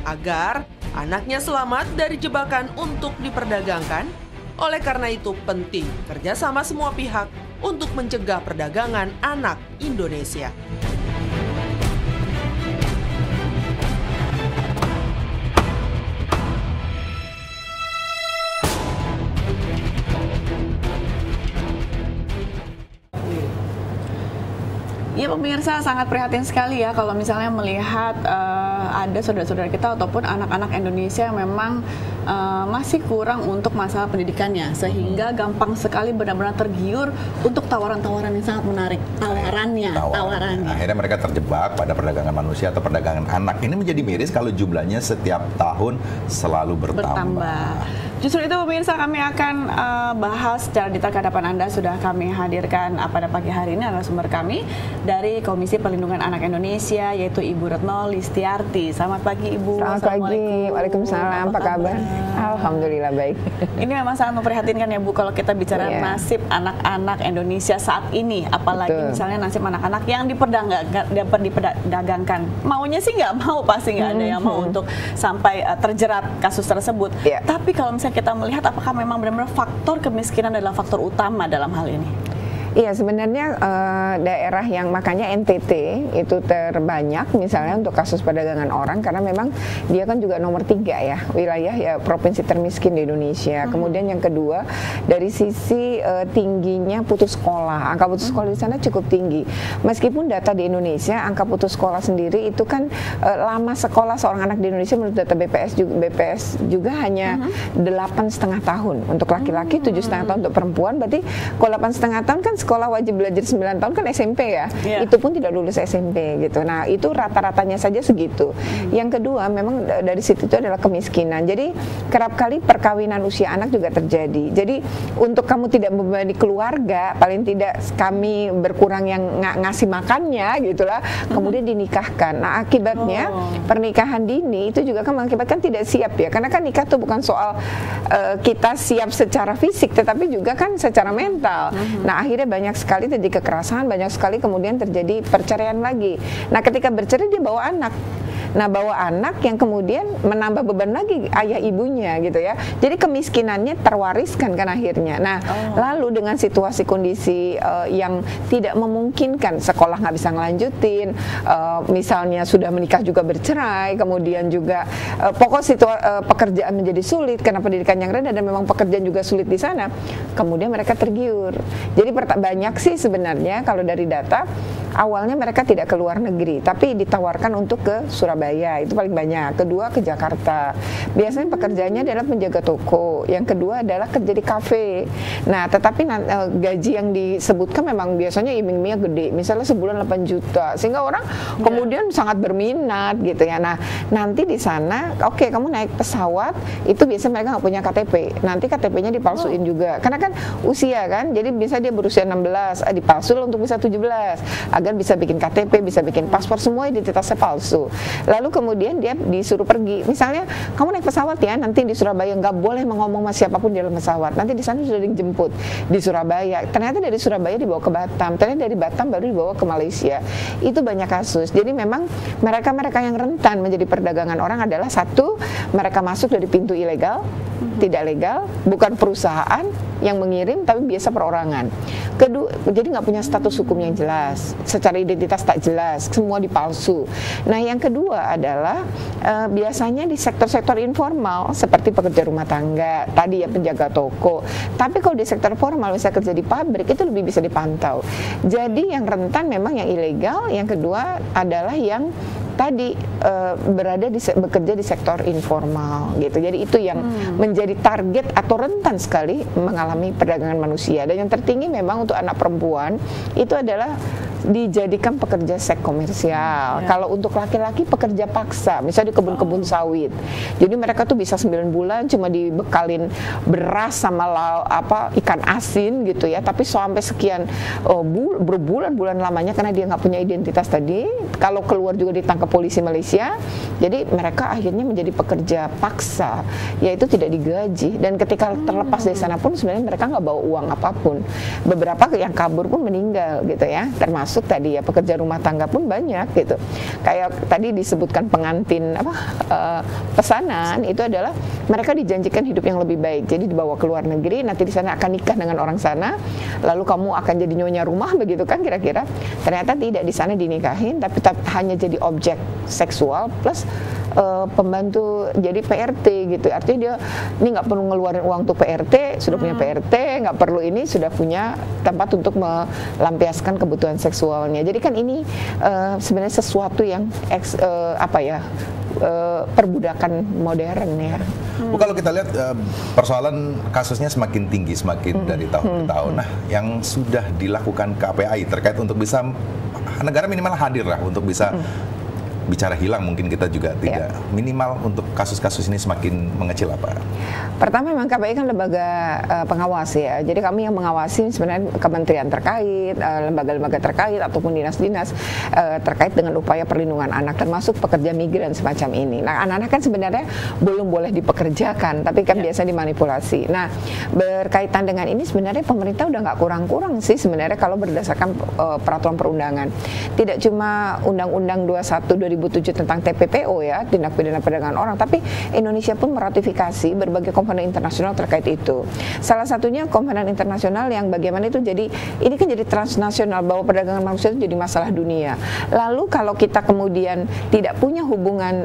agar anaknya selamat dari jebakan untuk diperdagangkan. Oleh karena itu penting kerjasama semua pihak untuk mencegah perdagangan anak Indonesia. Ya pemirsa, sangat prihatin sekali ya kalau misalnya melihat ada saudara-saudara kita ataupun anak-anak Indonesia yang memang masih kurang untuk masalah pendidikannya, sehingga gampang sekali benar-benar tergiur untuk tawaran-tawaran yang sangat menarik. Tawarannya. Akhirnya mereka terjebak pada perdagangan manusia atau perdagangan anak. Ini menjadi miris kalau jumlahnya setiap tahun selalu bertambah. Justru itu pemirsa, kami akan bahas secara detail ke hadapan Anda. Sudah kami hadirkan pada pagi hari ini adalah sumber kami dari Komisi Perlindungan Anak Indonesia, yaitu Ibu Retno Listiarti. Selamat pagi Ibu. Selamat pagi. Waalaikumsalam. Apa kabar? Alhamdulillah baik. Ini memang sangat memprihatinkan ya Bu kalau kita bicara nasib anak-anak Indonesia saat ini, apalagi misalnya nasib anak-anak yang diperdagangkan. Maunya sih nggak mau, pasti nggak ada yang mau untuk sampai terjerat kasus tersebut. Tapi kalau misalnya kita melihat apakah memang benar-benar faktor kemiskinan adalah faktor utama dalam hal ini? Iya, sebenarnya daerah yang makanya NTT itu terbanyak misalnya untuk kasus perdagangan orang, karena memang dia kan juga nomor 3 ya wilayah ya provinsi termiskin di Indonesia. Kemudian yang kedua dari sisi tingginya putus sekolah, angka putus sekolah di sana cukup tinggi. Meskipun data di Indonesia angka putus sekolah sendiri itu kan lama sekolah seorang anak di Indonesia menurut data BPS juga hanya 8,5 tahun untuk laki-laki, 7,5 tahun untuk perempuan. Berarti kalau 8,5 tahun kan sekolah wajib belajar 9 tahun kan SMP ya, itu pun tidak lulus SMP gitu. Nah itu rata-ratanya saja segitu. Yang kedua memang dari situ itu adalah kemiskinan. Jadi kerap kali perkawinan usia anak juga terjadi. Jadi untuk kamu tidak membebani keluarga, paling tidak kami berkurang yang ngasih makannya gitulah, kemudian dinikahkan. Nah akibatnya pernikahan dini itu juga kan mengakibatkan tidak siap ya, karena kan nikah itu bukan soal kita siap secara fisik, tetapi juga kan secara mental. Nah akhirnya banyak sekali terjadi kekerasan, banyak sekali kemudian terjadi perceraian lagi. Nah ketika bercerai dia bawa anak. Nah bawa anak yang kemudian menambah beban lagi ayah ibunya gitu ya. Jadi kemiskinannya terwariskan kan akhirnya. Nah lalu dengan situasi kondisi yang tidak memungkinkan, sekolah nggak bisa ngelanjutin, misalnya sudah menikah juga bercerai, kemudian juga pokok pekerjaan menjadi sulit karena pendidikan yang rendah dan memang pekerjaan juga sulit di sana. Kemudian mereka tergiur. Jadi banyak sih sebenarnya kalau dari data awalnya mereka tidak ke luar negeri, tapi ditawarkan untuk ke Surabaya, itu paling banyak. Kedua ke Jakarta. Biasanya pekerjaannya adalah menjaga toko. Yang kedua adalah kerja di kafe. Nah, tetapi gaji yang disebutkan memang biasanya iming-imingnya gede. Misalnya sebulan 8 juta. Sehingga orang kemudian sangat berminat gitu ya. Nah, nanti di sana oke, kamu naik pesawat, itu biasanya mereka nggak punya KTP. Nanti KTP-nya dipalsuin juga. Karena kan usia kan. Jadi bisa dia berusia 16, dipalsu untuk bisa 17. Agar bisa bikin KTP, bisa bikin paspor, semua identitasnya palsu. Lalu kemudian dia disuruh pergi. Misalnya, kamu naik pesawat ya, nanti di Surabaya nggak boleh ngomong sama siapapun di dalam pesawat. Nanti di sana sudah dijemput di Surabaya. Ternyata dari Surabaya dibawa ke Batam. Ternyata dari Batam baru dibawa ke Malaysia. Itu banyak kasus. Jadi memang mereka-mereka yang rentan menjadi perdagangan orang adalah satu, mereka masuk dari pintu ilegal, tidak legal, bukan perusahaan yang mengirim, tapi biasa perorangan. Kedua, jadi nggak punya status hukum yang jelas, secara identitas tak jelas, semua dipalsu. Nah, yang kedua adalah biasanya di sektor-sektor informal seperti pekerja rumah tangga, tadi ya penjaga toko. Tapi kalau di sektor formal, misalnya kerja di pabrik, itu lebih bisa dipantau. Jadi yang rentan memang yang ilegal, yang kedua adalah yang tadi bekerja di sektor informal gitu. Jadi itu yang menjadi target atau rentan sekali mengalami perdagangan manusia. Dan yang tertinggi memang untuk anak perempuan itu adalah dijadikan pekerja seks komersial. Kalau untuk laki-laki pekerja paksa, misalnya di kebun-kebun sawit. Jadi mereka tuh bisa 9 bulan cuma dibekalin beras sama ikan asin gitu ya, tapi sampai sekian berbulan-bulan lamanya karena dia nggak punya identitas tadi. Kalau keluar juga ditangkap polisi Malaysia. Jadi mereka akhirnya menjadi pekerja paksa, yaitu tidak digaji, dan ketika terlepas dari sana pun sebenarnya mereka nggak bawa uang apapun. Beberapa yang kabur pun meninggal gitu ya, termasuk tadi ya pekerja rumah tangga pun banyak gitu. Kayak tadi disebutkan pengantin pesanan, itu adalah mereka dijanjikan hidup yang lebih baik. Jadi dibawa ke luar negeri, nanti di sana akan nikah dengan orang sana, lalu kamu akan jadi nyonya rumah begitu kan kira-kira. Ternyata tidak, di sana dinikahin tapi hanya jadi objek seksual plus pembantu jadi PRT gitu. Artinya dia ini nggak perlu ngeluarin uang untuk PRT, sudah punya PRT, nggak perlu ini, sudah punya tempat untuk melampiaskan kebutuhan seksualnya. Jadi kan ini sebenarnya sesuatu yang perbudakan modern ya. Bu, kalau kita lihat persoalan kasusnya semakin tinggi, semakin dari tahun ke tahun. Nah, yang sudah dilakukan KPAI terkait untuk bisa negara minimal hadir lah untuk bisa bicara hilang, mungkin kita juga tidak, minimal untuk kasus-kasus ini semakin mengecil apa? Pertama memang KPAI kan lembaga pengawas ya, jadi kami yang mengawasi sebenarnya kementerian terkait, lembaga-lembaga terkait ataupun dinas-dinas terkait dengan upaya perlindungan anak, termasuk pekerja migran semacam ini. Nah, anak-anak kan sebenarnya belum boleh dipekerjakan, tapi kan biasa dimanipulasi. Nah, berkaitan dengan ini sebenarnya pemerintah udah nggak kurang-kurang sih sebenarnya kalau berdasarkan peraturan perundangan. Tidak cuma Undang-Undang 21 2007 tentang TPPO ya, tindak pidana perdagangan orang, tapi Indonesia pun meratifikasi berbagai konvensi internasional terkait itu. Salah satunya konvensi internasional yang bagaimana itu jadi, ini kan jadi transnasional, bahwa perdagangan manusia itu jadi masalah dunia. Lalu kalau kita kemudian tidak punya hubungan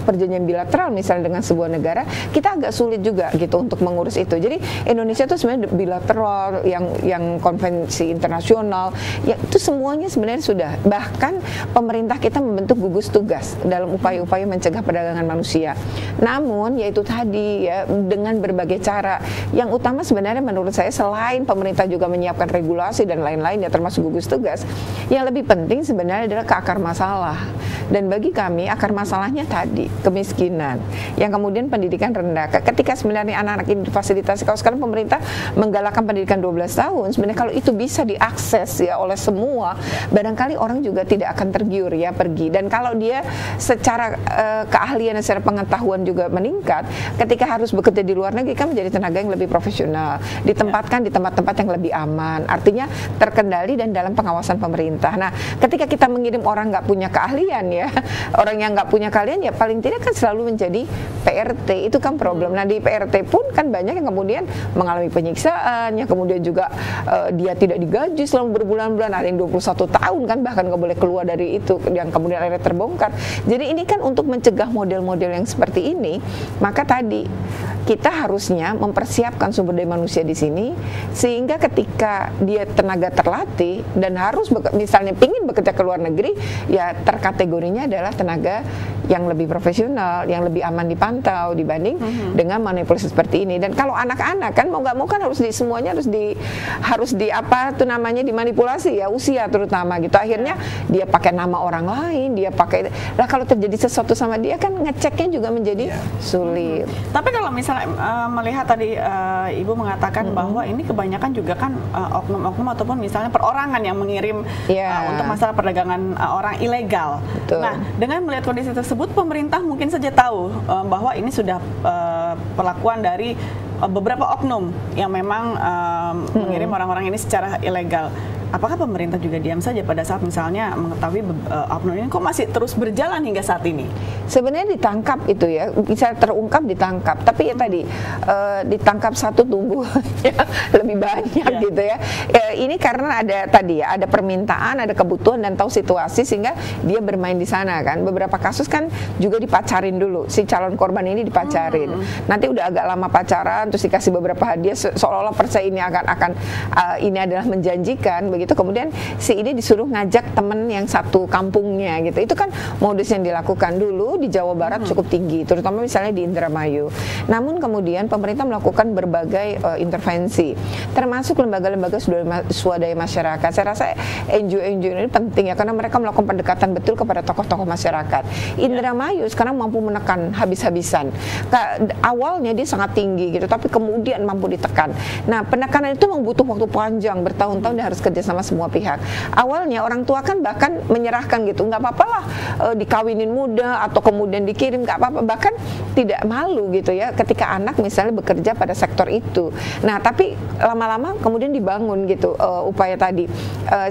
perjanjian bilateral misalnya dengan sebuah negara, kita agak sulit juga gitu untuk mengurus itu. Jadi Indonesia itu sebenarnya bilateral, yang konvensi internasional, ya itu semuanya sebenarnya sudah. Bahkan pemerintah kita membentuk gugus tugas dalam upaya-upaya mencegah perdagangan manusia. Namun yaitu tadi ya, dengan berbagai cara. Yang utama sebenarnya menurut saya, selain pemerintah juga menyiapkan regulasi dan lain-lain ya, termasuk gugus tugas, yang lebih penting sebenarnya adalah ke akar masalah. Dan bagi kami akar masalahnya tadi kemiskinan, yang kemudian pendidikan rendah. Ketika sebenarnya anak-anak ini difasilitasi, kalau sekarang pemerintah menggalakkan pendidikan 12 tahun, sebenarnya kalau itu bisa diakses ya oleh semua, barangkali orang juga tidak akan tergiur ya pergi. Dan kalau dia secara keahlian dan secara pengetahuan juga meningkat, ketika harus bekerja di luar negeri kan menjadi tenaga yang lebih profesional, ditempatkan di tempat-tempat yang lebih aman, artinya terkendali dan dalam pengawasan pemerintah. Nah, ketika kita mengirim orang nggak punya keahlian ya, orang yang nggak punya keahlian ya paling tidak kan selalu menjadi PRT, itu kan problem. Nah, di PRT pun kan banyak yang kemudian mengalami penyiksaan, yang kemudian juga dia tidak digaji selama berbulan-bulan, ada yang 21 tahun kan bahkan nggak boleh keluar dari itu, yang kemudian akhirnya terbongkar. Jadi ini kan untuk mencegah model-model yang seperti ini, maka tadi kita harusnya mempersiapkan sumber daya manusia di sini, sehingga ketika dia tenaga terlatih dan harus misalnya pingin bekerja ke luar negeri, ya terkategorinya adalah tenaga yang lebih profesional, yang lebih aman dipantau dibanding dengan manipulasi seperti ini. Dan kalau anak-anak kan mau nggak mau kan semuanya harus di apa tuh namanya dimanipulasi ya, usia terutama gitu. Akhirnya dia pakai nama orang lain, dia pakai, lah kalau terjadi sesuatu sama dia kan ngeceknya juga menjadi sulit. Tapi kalau misalnya melihat tadi Ibu mengatakan bahwa ini kebanyakan juga kan oknum-oknum ataupun misalnya perorangan yang mengirim untuk masalah perdagangan orang ilegal. Betul. Nah, dengan melihat kondisi tersebut, pemerintah mungkin saja tahu bahwa ini sudah perlakuan dari beberapa oknum yang memang mengirim orang-orang ini secara ilegal. Apakah pemerintah juga diam saja pada saat misalnya mengetahui oknum ini kok masih terus berjalan hingga saat ini? Sebenarnya ditangkap itu ya, bisa terungkap ditangkap, tapi ya tadi ditangkap satu tumbuh ya, lebih banyak gitu ya. Ini karena ada tadi ya, ada permintaan, ada kebutuhan dan tahu situasi sehingga dia bermain di sana kan. Beberapa kasus kan juga dipacarin dulu, si calon korban ini dipacarin. Nanti udah agak lama pacaran, terus dikasih beberapa hadiah seolah-olah percaya ini akan ini adalah menjanjikan. Begitu kemudian si ini disuruh ngajak temen yang satu kampungnya gitu. Itu kan modus yang dilakukan dulu di Jawa Barat cukup tinggi, terutama misalnya di Indramayu. Namun kemudian pemerintah melakukan berbagai intervensi, termasuk lembaga-lembaga swadaya masyarakat. Saya rasa NGO-NGO ini penting ya, karena mereka melakukan pendekatan betul kepada tokoh-tokoh masyarakat. Indramayu sekarang mampu menekan habis-habisan. Awalnya dia sangat tinggi gitu, tapi kemudian mampu ditekan. Nah, penekanan itu membutuh waktu panjang, bertahun-tahun dia harus kerja sama semua pihak. Awalnya orang tua kan bahkan menyerahkan gitu, nggak apa-apa lah dikawinin muda atau kemudian dikirim, nggak apa-apa, bahkan tidak malu gitu ya ketika anak misalnya bekerja pada sektor itu. Nah, tapi lama-lama kemudian dibangun gitu upaya tadi,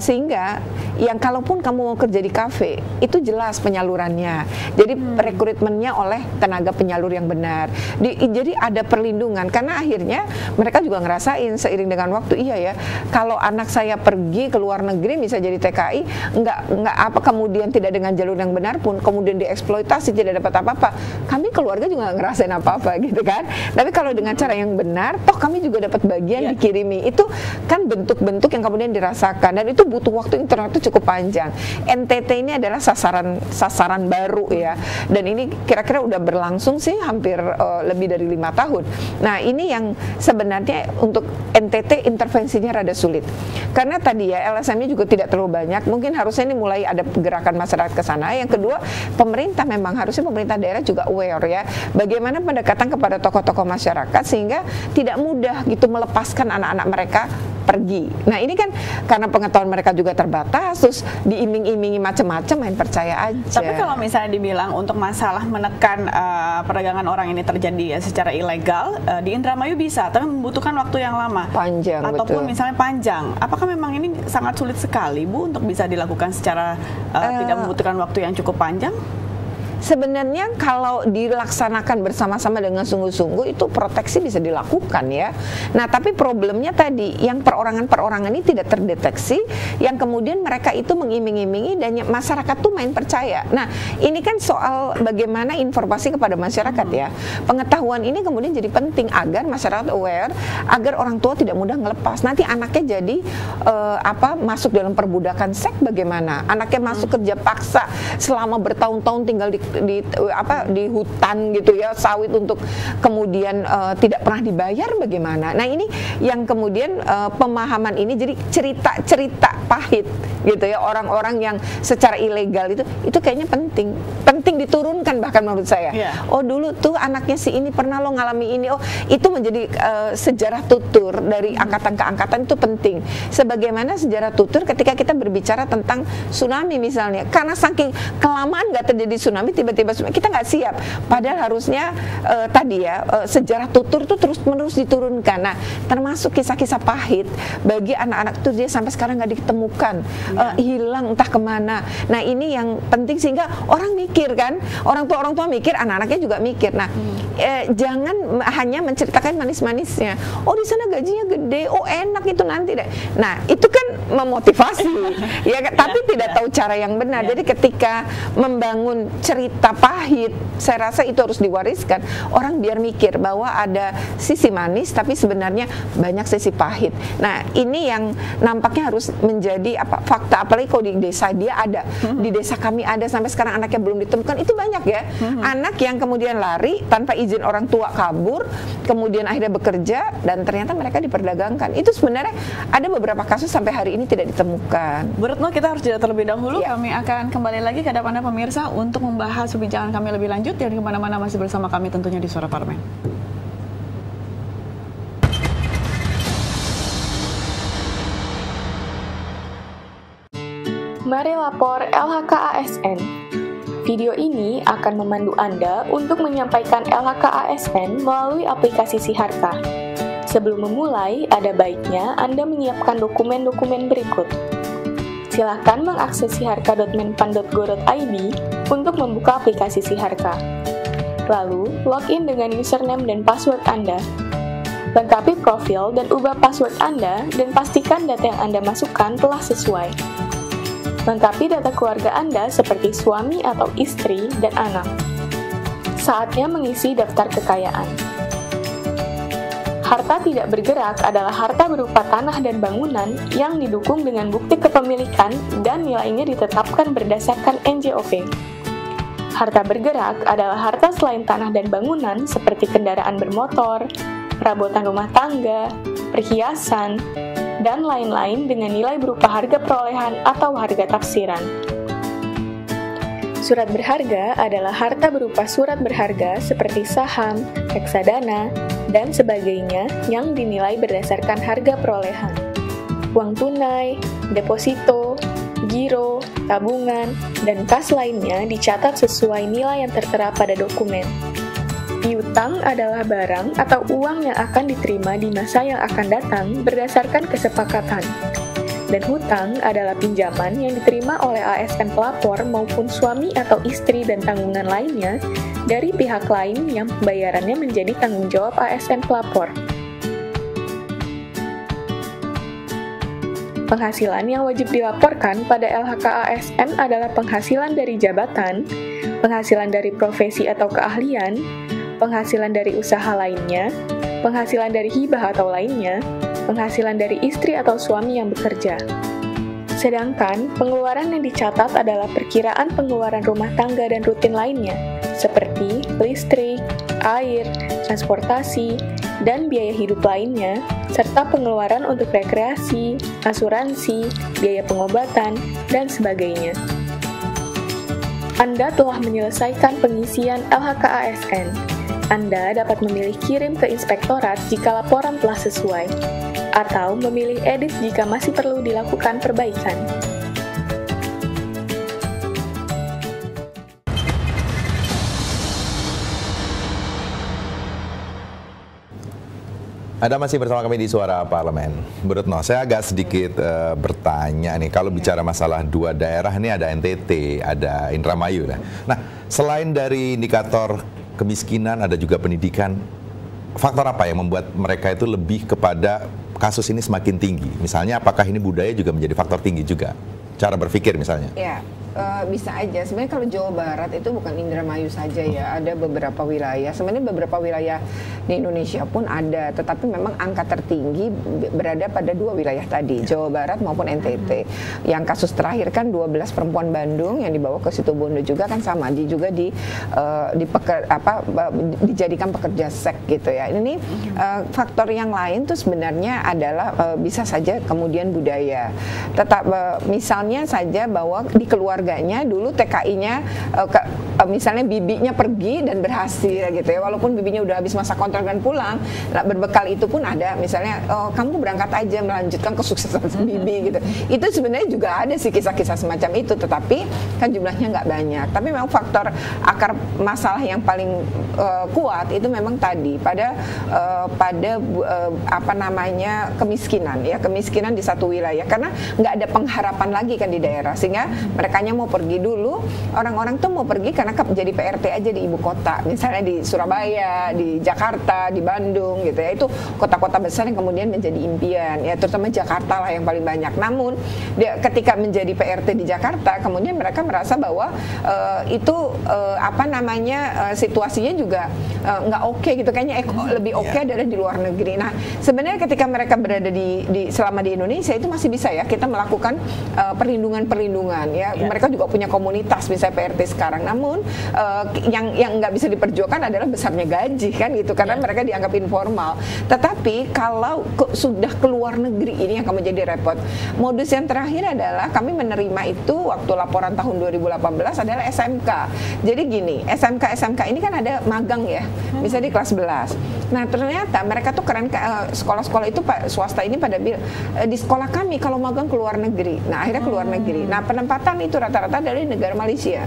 sehingga yang kalaupun kamu mau kerja di kafe itu jelas penyalurannya, jadi rekrutmennya oleh tenaga penyalur yang benar. Jadi ada perlindungan, karena akhirnya mereka juga ngerasain seiring dengan waktu, iya ya, kalau anak saya pergi ke luar negeri bisa jadi TKI, nggak apa kemudian tidak dengan jalur yang benar pun kemudian dieksploitasi, tidak dapat apa-apa, kami keluarga juga nggak ngerasain apa-apa gitu kan. Tapi kalau dengan cara yang benar, toh kami juga dapat bagian dikirimi. Itu kan bentuk-bentuk yang kemudian dirasakan, dan itu butuh waktu internet itu cukup panjang. NTT ini adalah sasaran baru ya, dan ini kira-kira udah berlangsung sih hampir lebih dari 5 tahun. Nah, ini yang sebenarnya untuk NTT intervensinya rada sulit, karena tadi ya LSM-nya juga tidak terlalu banyak. Mungkin harusnya ini mulai ada gerakan masyarakat ke sana. Yang kedua, pemerintah memang harusnya pemerintah daerah juga aware ya, bagaimana pendekatan kepada tokoh-tokoh masyarakat sehingga tidak mudah gitu melepaskan anak-anak mereka pergi. Nah ini kan karena pengetahuan mereka juga terbatas, terus diiming-imingi macam-macam, main percaya aja. Tapi kalau misalnya dibilang untuk masalah menekan perdagangan orang ini terjadi secara ilegal, di Indramayu bisa, tapi membutuhkan waktu yang lama. Panjang, ataupun betul. misalnya panjang. Apakah memang ini sangat sulit sekali, Bu, untuk bisa dilakukan secara tidak membutuhkan waktu yang cukup panjang? Sebenarnya kalau dilaksanakan bersama-sama dengan sungguh-sungguh itu proteksi bisa dilakukan ya. Nah tapi problemnya tadi yang perorangan-perorangan ini tidak terdeteksi, yang kemudian mereka itu mengiming-imingi dan masyarakat tuh main percaya. Nah ini kan soal bagaimana informasi kepada masyarakat ya. Pengetahuan ini kemudian jadi penting agar masyarakat aware, agar orang tua tidak mudah ngelepas. Nanti anaknya jadi masuk dalam perbudakan seks bagaimana? Anaknya masuk kerja paksa selama bertahun-tahun tinggal di hutan gitu ya, sawit untuk kemudian tidak pernah dibayar bagaimana. Nah ini yang kemudian pemahaman ini jadi cerita-cerita pahit gitu ya, orang-orang yang secara ilegal itu kayaknya penting diturunkan bahkan menurut saya. Oh dulu tuh anaknya si ini pernah lo ngalami ini, oh itu menjadi sejarah tutur dari angkatan ke angkatan itu penting. Sebagaimana sejarah tutur ketika kita berbicara tentang tsunami misalnya, karena saking kelamaan nggak terjadi tsunami, tiba-tiba kita nggak siap. Padahal harusnya tadi ya sejarah tutur itu terus-menerus diturunkan. Nah, termasuk kisah-kisah pahit bagi anak-anak itu dia sampai sekarang nggak ditemukan, hilang entah kemana. Nah, ini yang penting sehingga orang mikir kan, orang tua mikir, anak-anaknya juga mikir. Nah, jangan hanya menceritakan manis-manisnya. Oh di sana gajinya gede, oh enak itu nanti deh. Nah, itu kan memotivasi, ya. Tapi tidak tahu cara yang benar. Jadi ketika membangun cerita pahit, saya rasa itu harus diwariskan. Orang biar mikir bahwa ada sisi manis, tapi sebenarnya banyak sisi pahit. Nah, ini yang nampaknya harus menjadi fakta. Apalagi kalau di desa dia ada, di desa kami ada sampai sekarang anaknya belum ditemukan. Itu banyak ya, anak yang kemudian lari tanpa izin orang tua, kabur, kemudian akhirnya bekerja dan ternyata mereka diperdagangkan. Itu sebenarnya ada beberapa kasus sampai hari ini tidak ditemukan. Bu Retno, kita harus jeda terlebih dahulu. Kami akan kembali lagi ke hadapan Anda pemirsa untuk membahas perbincangan kami lebih lanjut. Jangan kemana-mana, masih bersama kami tentunya di Suara Parlemen. Mari lapor LHK-ASN. Video ini akan memandu Anda untuk menyampaikan LHK-ASN melalui aplikasi Siharka. Sebelum memulai, ada baiknya Anda menyiapkan dokumen-dokumen berikut. Silakan mengakses siharka.menpan.go.id untuk membuka aplikasi Siharka. Lalu, login dengan username dan password Anda. Lengkapi profil dan ubah password Anda dan pastikan data yang Anda masukkan telah sesuai. Lengkapi data keluarga Anda seperti suami atau istri dan anak. Saatnya mengisi daftar kekayaan. Harta tidak bergerak adalah harta berupa tanah dan bangunan yang didukung dengan bukti kepemilikan dan nilainya ditetapkan berdasarkan NJOP. Harta bergerak adalah harta selain tanah dan bangunan seperti kendaraan bermotor, perabotan rumah tangga, perhiasan, dan lain-lain dengan nilai berupa harga perolehan atau harga tafsiran. Surat berharga adalah harta berupa surat berharga seperti saham, reksadana, dan sebagainya yang dinilai berdasarkan harga perolehan. Uang tunai, deposito, giro, tabungan, dan kas lainnya dicatat sesuai nilai yang tertera pada dokumen. Piutang adalah barang atau uang yang akan diterima di masa yang akan datang berdasarkan kesepakatan. Dan hutang adalah pinjaman yang diterima oleh ASN pelapor maupun suami atau istri dan tanggungan lainnya dari pihak lain yang pembayarannya menjadi tanggung jawab ASN pelapor. Penghasilan yang wajib dilaporkan pada LHK-ASN adalah penghasilan dari jabatan, penghasilan dari profesi atau keahlian, penghasilan dari usaha lainnya, penghasilan dari hibah atau lainnya, penghasilan dari istri atau suami yang bekerja. Sedangkan, pengeluaran yang dicatat adalah perkiraan pengeluaran rumah tangga dan rutin lainnya, seperti listrik, air, transportasi, dan biaya hidup lainnya, serta pengeluaran untuk rekreasi, asuransi, biaya pengobatan, dan sebagainya. Anda telah menyelesaikan pengisian LHK-ASN. Anda dapat memilih kirim ke inspektorat jika laporan telah sesuai. atau memilih edit jika masih perlu dilakukan perbaikan. Anda masih bersama kami di Suara Parlemen. Bu Retno, saya agak sedikit bertanya nih, kalau bicara masalah dua daerah ini ada NTT, ada Indramayu. Nah, selain dari indikator kemiskinan, ada juga pendidikan. Faktor apa yang membuat mereka itu lebih kepada kasus ini semakin tinggi? Misalnya, apakah ini budaya juga menjadi faktor tinggi juga? Cara berpikir misalnya? Ya. Bisa aja. Sebenarnya kalau Jawa Barat itu bukan Indramayu saja ya, ada beberapa wilayah. Sebenarnya beberapa wilayah di Indonesia pun ada, tetapi memang angka tertinggi berada pada dua wilayah tadi, Jawa Barat maupun NTT. Yang kasus terakhir kan 12 perempuan Bandung yang dibawa ke Situbondo juga kan sama, juga dijadikan pekerja seks gitu ya. Ini faktor yang lain tuh sebenarnya adalah bisa saja kemudian budaya. Tetap misalnya saja bahwa di keluarganya dulu TKI-nya misalnya bibinya pergi dan berhasil gitu ya, walaupun bibinya udah habis masa kontrak dan pulang, nah, berbekal itu pun ada misalnya kamu berangkat aja melanjutkan kesuksesan bibi gitu. Itu sebenarnya juga ada sih kisah-kisah semacam itu, tetapi kan jumlahnya nggak banyak. Tapi memang faktor akar masalah yang paling kuat itu memang tadi pada kemiskinan ya, kemiskinan di satu wilayah, karena nggak ada pengharapan lagi kan di daerah, sehingga mereka mau pergi dulu, orang-orang tuh mau pergi karena jadi PRT aja di ibu kota, misalnya di Surabaya, di Jakarta, di Bandung gitu ya. Itu kota-kota besar yang kemudian menjadi impian ya, terutama Jakarta lah yang paling banyak. Namun ketika menjadi PRT di Jakarta, kemudian mereka merasa bahwa situasinya juga nggak oke gitu, kayaknya lebih oke adalah di luar negeri. Nah, sebenarnya ketika mereka berada selama di Indonesia itu masih bisa ya kita melakukan perlindungan ya. Mereka juga punya komunitas misalnya PRT sekarang. Namun yang nggak bisa diperjuangkan adalah besarnya gaji kan gitu, karena mereka dianggap informal. Tetapi kalau sudah keluar negeri, ini yang akan menjadi repot. Modus yang terakhir adalah kami menerima itu waktu laporan tahun 2018 adalah SMK. Jadi gini, SMK ini kan ada magang ya, misalnya di kelas 11. Nah, ternyata mereka tuh keren, sekolah-sekolah itu swasta ini pada di sekolah kami kalau magang ke luar negeri. Nah, akhirnya ke luar negeri. Nah, penempatan itu rata-rata dari negara Malaysia.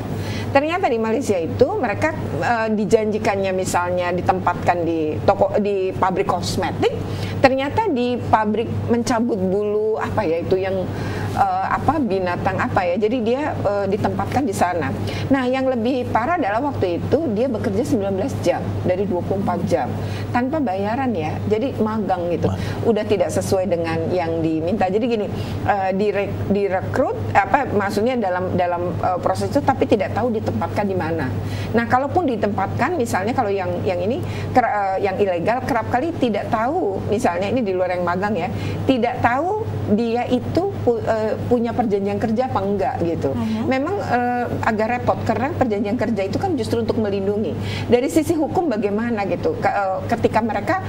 Ternyata di Malaysia itu mereka dijanjikannya misalnya ditempatkan di pabrik kosmetik, ternyata di pabrik mencabut bulu binatang jadi dia ditempatkan di sana. Nah, yang lebih parah adalah waktu itu dia bekerja 19 jam dari 24 jam tanpa bayaran ya. Jadi magang gitu. Udah tidak sesuai dengan yang diminta. Jadi gini, direkrut maksudnya dalam proses itu, tapi tidak tahu ditempatkan di mana. Nah, kalaupun ditempatkan misalnya kalau yang ini yang ilegal kerap kali tidak tahu, misalnya ini di luar yang magang ya, tidak tahu dia itu punya perjanjian kerja apa enggak gitu. Memang agak repot karena perjanjian kerja itu kan justru untuk melindungi. Dari sisi hukum bagaimana gitu, ketika mereka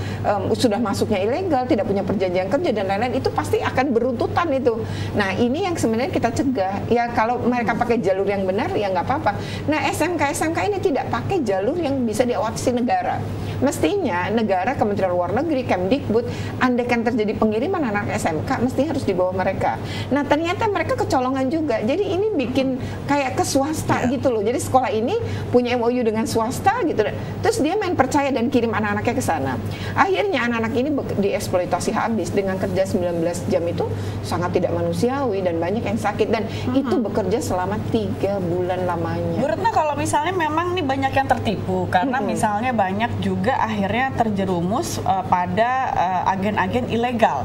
sudah masuknya ilegal, tidak punya perjanjian kerja dan lain-lain, itu pasti akan beruntutan itu. Nah, ini yang sebenarnya kita cegah ya, kalau mereka pakai jalur yang benar ya nggak apa-apa. Nah, SMK ini tidak pakai jalur yang bisa diawasi negara. Mestinya negara, Kementerian Luar Negeri, Kemdikbud, andaikan terjadi pengiriman anak SMK mesti harus di bawah mereka. Nah, ternyata mereka kecolongan juga. Jadi ini bikin kayak ke swasta gitu loh. Jadi sekolah ini punya MOU dengan swasta gitu. Terus dia main percaya dan kirim anak-anaknya ke sana. Akhirnya anak-anak ini dieksploitasi habis dengan kerja 19 jam itu sangat tidak manusiawi dan banyak yang sakit, dan itu bekerja selama 3 bulan lamanya. Bu Retno, kalau misalnya memang nih banyak yang tertipu karena misalnya banyak juga akhirnya terjerumus pada agen-agen ilegal.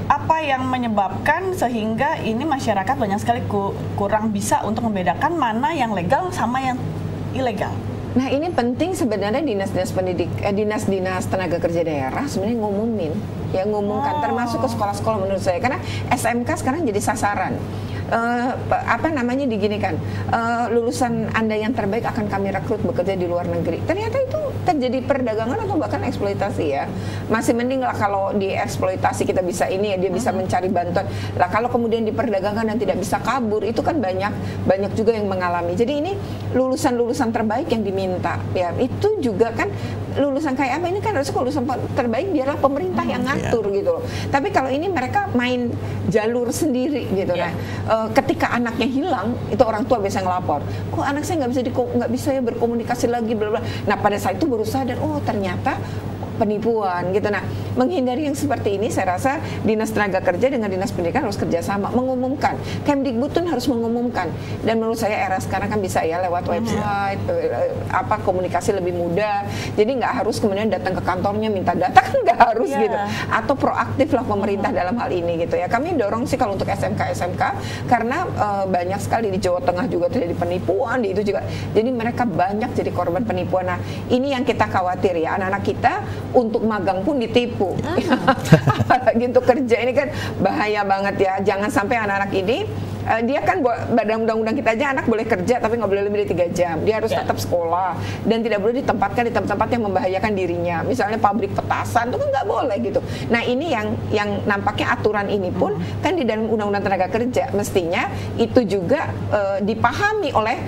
Apa yang menyebabkan sehingga ini masyarakat banyak sekali kurang bisa untuk membedakan mana yang legal sama yang ilegal? Nah, ini penting sebenarnya dinas-dinas tenaga kerja daerah sebenarnya ngumumkan termasuk ke sekolah-sekolah menurut saya, karena SMK sekarang jadi sasaran. Diginikan, lulusan Anda yang terbaik akan kami rekrut bekerja di luar negeri. Ternyata itu terjadi perdagangan atau bahkan eksploitasi ya. Masih mending lah kalau dieksploitasi kita bisa ini ya, dia bisa mencari bantuan. Lah kalau kemudian diperdagangkan dan tidak bisa kabur, itu kan banyak juga yang mengalami. Jadi ini lulusan-lulusan terbaik yang diminta ya. Itu juga kan lulusan kayak apa ini kan harusnya lulusan terbaik biarlah pemerintah yang ngatur gitu loh. Tapi kalau ini mereka main jalur sendiri gitu. Nah, ketika anaknya hilang itu orang tua biasa ngelapor, kok anak saya nggak bisa ya berkomunikasi lagi, bla bla. Nah pada saat itu baru sadar, oh ternyata penipuan gitu. Nah, menghindari yang seperti ini saya rasa Dinas Tenaga Kerja dengan Dinas Pendidikan harus kerjasama mengumumkan. Kemdikbud pun harus mengumumkan. Dan menurut saya era sekarang kan bisa ya lewat website, komunikasi lebih mudah. Jadi nggak harus kemudian datang ke kantornya minta data, kan nggak harus gitu. Atau proaktif lah pemerintah dalam hal ini gitu ya. Kami dorong sih kalau untuk SMK karena banyak sekali di Jawa Tengah juga terjadi penipuan, di itu juga. Jadi mereka banyak jadi korban penipuan. Nah, ini yang kita khawatir ya, anak-anak kita untuk magang pun ditipu. Apalagi untuk kerja ini kan bahaya banget ya. Jangan sampai anak-anak ini dia kan badan undang-undang kita aja anak boleh kerja tapi nggak boleh lebih dari 3 jam. Dia harus tetap sekolah dan tidak boleh ditempatkan di tempat-tempat yang membahayakan dirinya. Misalnya pabrik petasan itu kan nggak boleh gitu. Nah ini yang nampaknya aturan ini pun kan di dalam Undang-Undang Tenaga Kerja mestinya itu juga dipahami oleh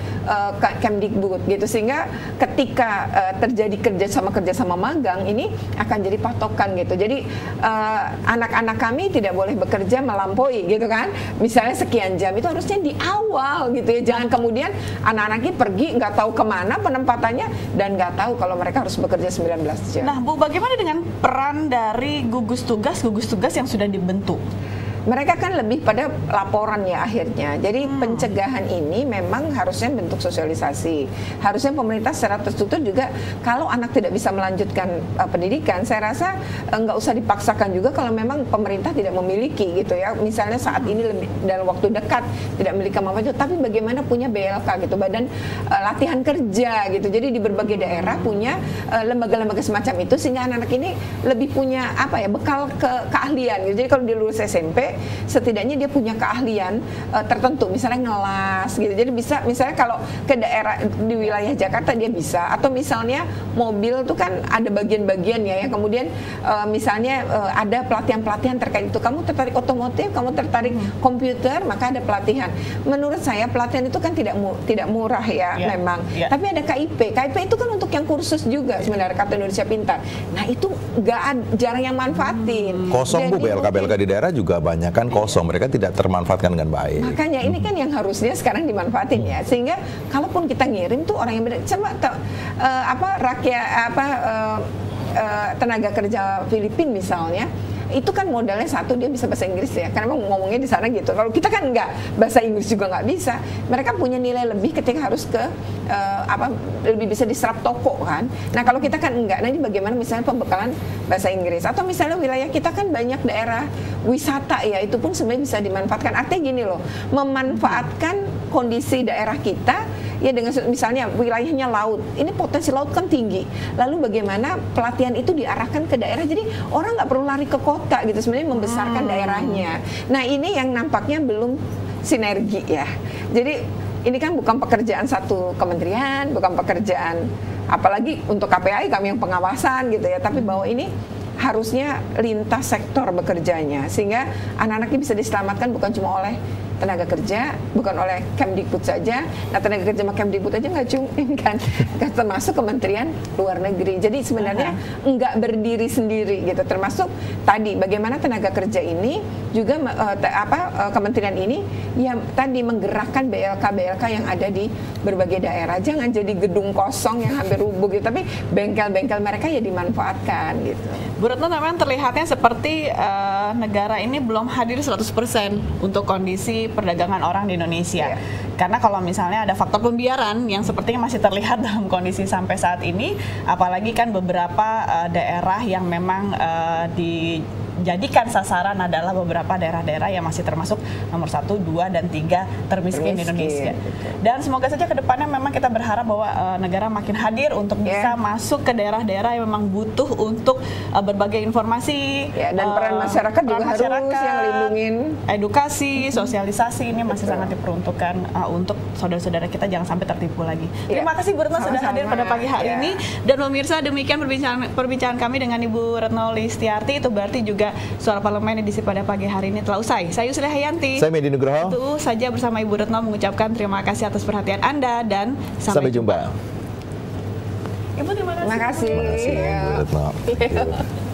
Kemdikbud gitu, sehingga ketika terjadi kerjasama magang ini akan jadi patokan gitu. Jadi anak-anak kami tidak boleh bekerja melampaui gitu kan. Misalnya sekian jam itu harusnya di awal gitu ya, jangan kemudian anak-anaknya pergi nggak tahu kemana penempatannya dan nggak tahu kalau mereka harus bekerja 19 jam. Nah Bu, bagaimana dengan peran dari gugus tugas yang sudah dibentuk? Mereka kan lebih pada laporan ya akhirnya. Jadi pencegahan ini memang harusnya bentuk sosialisasi. Harusnya pemerintah secara terstruktur juga kalau anak tidak bisa melanjutkan pendidikan, saya rasa nggak usah dipaksakan juga kalau memang pemerintah tidak memiliki gitu ya. Misalnya saat ini dalam waktu dekat tidak memiliki kemampuan itu, tapi bagaimana punya BLK gitu, badan latihan kerja gitu. Jadi di berbagai daerah punya lembaga-lembaga semacam itu sehingga anak-anak ini lebih punya apa ya, bekal keahlian gitu. Jadi kalau dia lulus SMP setidaknya dia punya keahlian tertentu, misalnya ngelas gitu. Jadi bisa misalnya kalau ke daerah di wilayah Jakarta dia bisa, atau misalnya mobil tuh kan ada bagian-bagian ya, kemudian misalnya ada pelatihan-pelatihan terkait itu. Kamu tertarik otomotif, kamu tertarik komputer, maka ada pelatihan. Menurut saya pelatihan itu kan tidak murah ya memang. Tapi ada KIP. KIP itu kan untuk yang kursus juga sebenarnya, Kartu Indonesia Pintar. Nah itu jarang yang manfaatin. Kosong Bu, BLK di daerah juga banyak kan kosong, mereka tidak termanfaatkan dengan baik. Makanya ini kan yang harusnya sekarang dimanfaatin ya, sehingga kalaupun kita ngirim tuh orang yang beda, coba tenaga kerja Filipina misalnya, itu kan modalnya satu dia bisa bahasa Inggris ya, karena ngomongnya di sana gitu. Kalau kita kan nggak, bahasa Inggris juga nggak bisa. Mereka punya nilai lebih ketika harus ke lebih bisa diserap toko kan. Nah kalau kita kan enggak, nah ini bagaimana misalnya pembekalan bahasa Inggris, atau misalnya wilayah kita kan banyak daerah wisata ya, itu pun sebenarnya bisa dimanfaatkan. Artinya gini loh, memanfaatkan kondisi daerah kita ya, dengan misalnya wilayahnya laut, ini potensi laut kan tinggi, lalu bagaimana pelatihan itu diarahkan ke daerah, jadi orang nggak perlu lari ke kota gitu, sebenarnya membesarkan daerahnya. Nah ini yang nampaknya belum sinergi ya. Jadi ini kan bukan pekerjaan satu kementerian, bukan pekerjaan apalagi untuk KPI kami yang pengawasan gitu ya, tapi bahwa ini harusnya lintas sektor bekerjanya, sehingga anak-anaknya bisa diselamatkan bukan cuma oleh tenaga kerja, bukan oleh Kemdikbud saja. Nah tenaga kerja sama Kemdikbud aja nggak cuma kan, termasuk Kementerian Luar Negeri. Jadi sebenarnya nggak berdiri sendiri gitu. Termasuk tadi bagaimana tenaga kerja ini juga kementerian ini ya tadi menggerakkan BLK yang ada di berbagai daerah. Jangan jadi gedung kosong yang hampir rubuh gitu, tapi bengkel-bengkel mereka ya dimanfaatkan gitu. Bu Retno, memang terlihatnya seperti negara ini belum hadir 100% untuk kondisi perdagangan orang di Indonesia. Karena kalau misalnya ada faktor pembiaran yang sepertinya masih terlihat dalam kondisi sampai saat ini, apalagi kan beberapa daerah yang memang dijadikan sasaran adalah beberapa daerah-daerah yang masih termasuk nomor 1, 2, dan 3 termiskin di Indonesia. Dan semoga saja ke depannya memang kita berharap bahwa negara makin hadir untuk bisa masuk ke daerah-daerah yang memang butuh untuk berbagai informasi. Dan peran masyarakat juga harus yang lindungin. Edukasi, sosialisasi ini masih sangat diperuntukkan untuk saudara-saudara kita jangan sampai tertipu lagi. Terima kasih Bu Retno sudah hadir pada pagi hari ini. Dan pemirsa, demikian perbincangan kami dengan Ibu Retno Listiarti. Itu berarti juga Suara Parlemen edisi pada pagi hari ini telah usai. Saya Yusri Hayanti. Saya Medi Nugroho. Itu saja bersama Ibu Retno mengucapkan terima kasih atas perhatian Anda dan sampai jumpa. Ibu terima kasih. Terima kasih. Terima kasih, Bu Retno.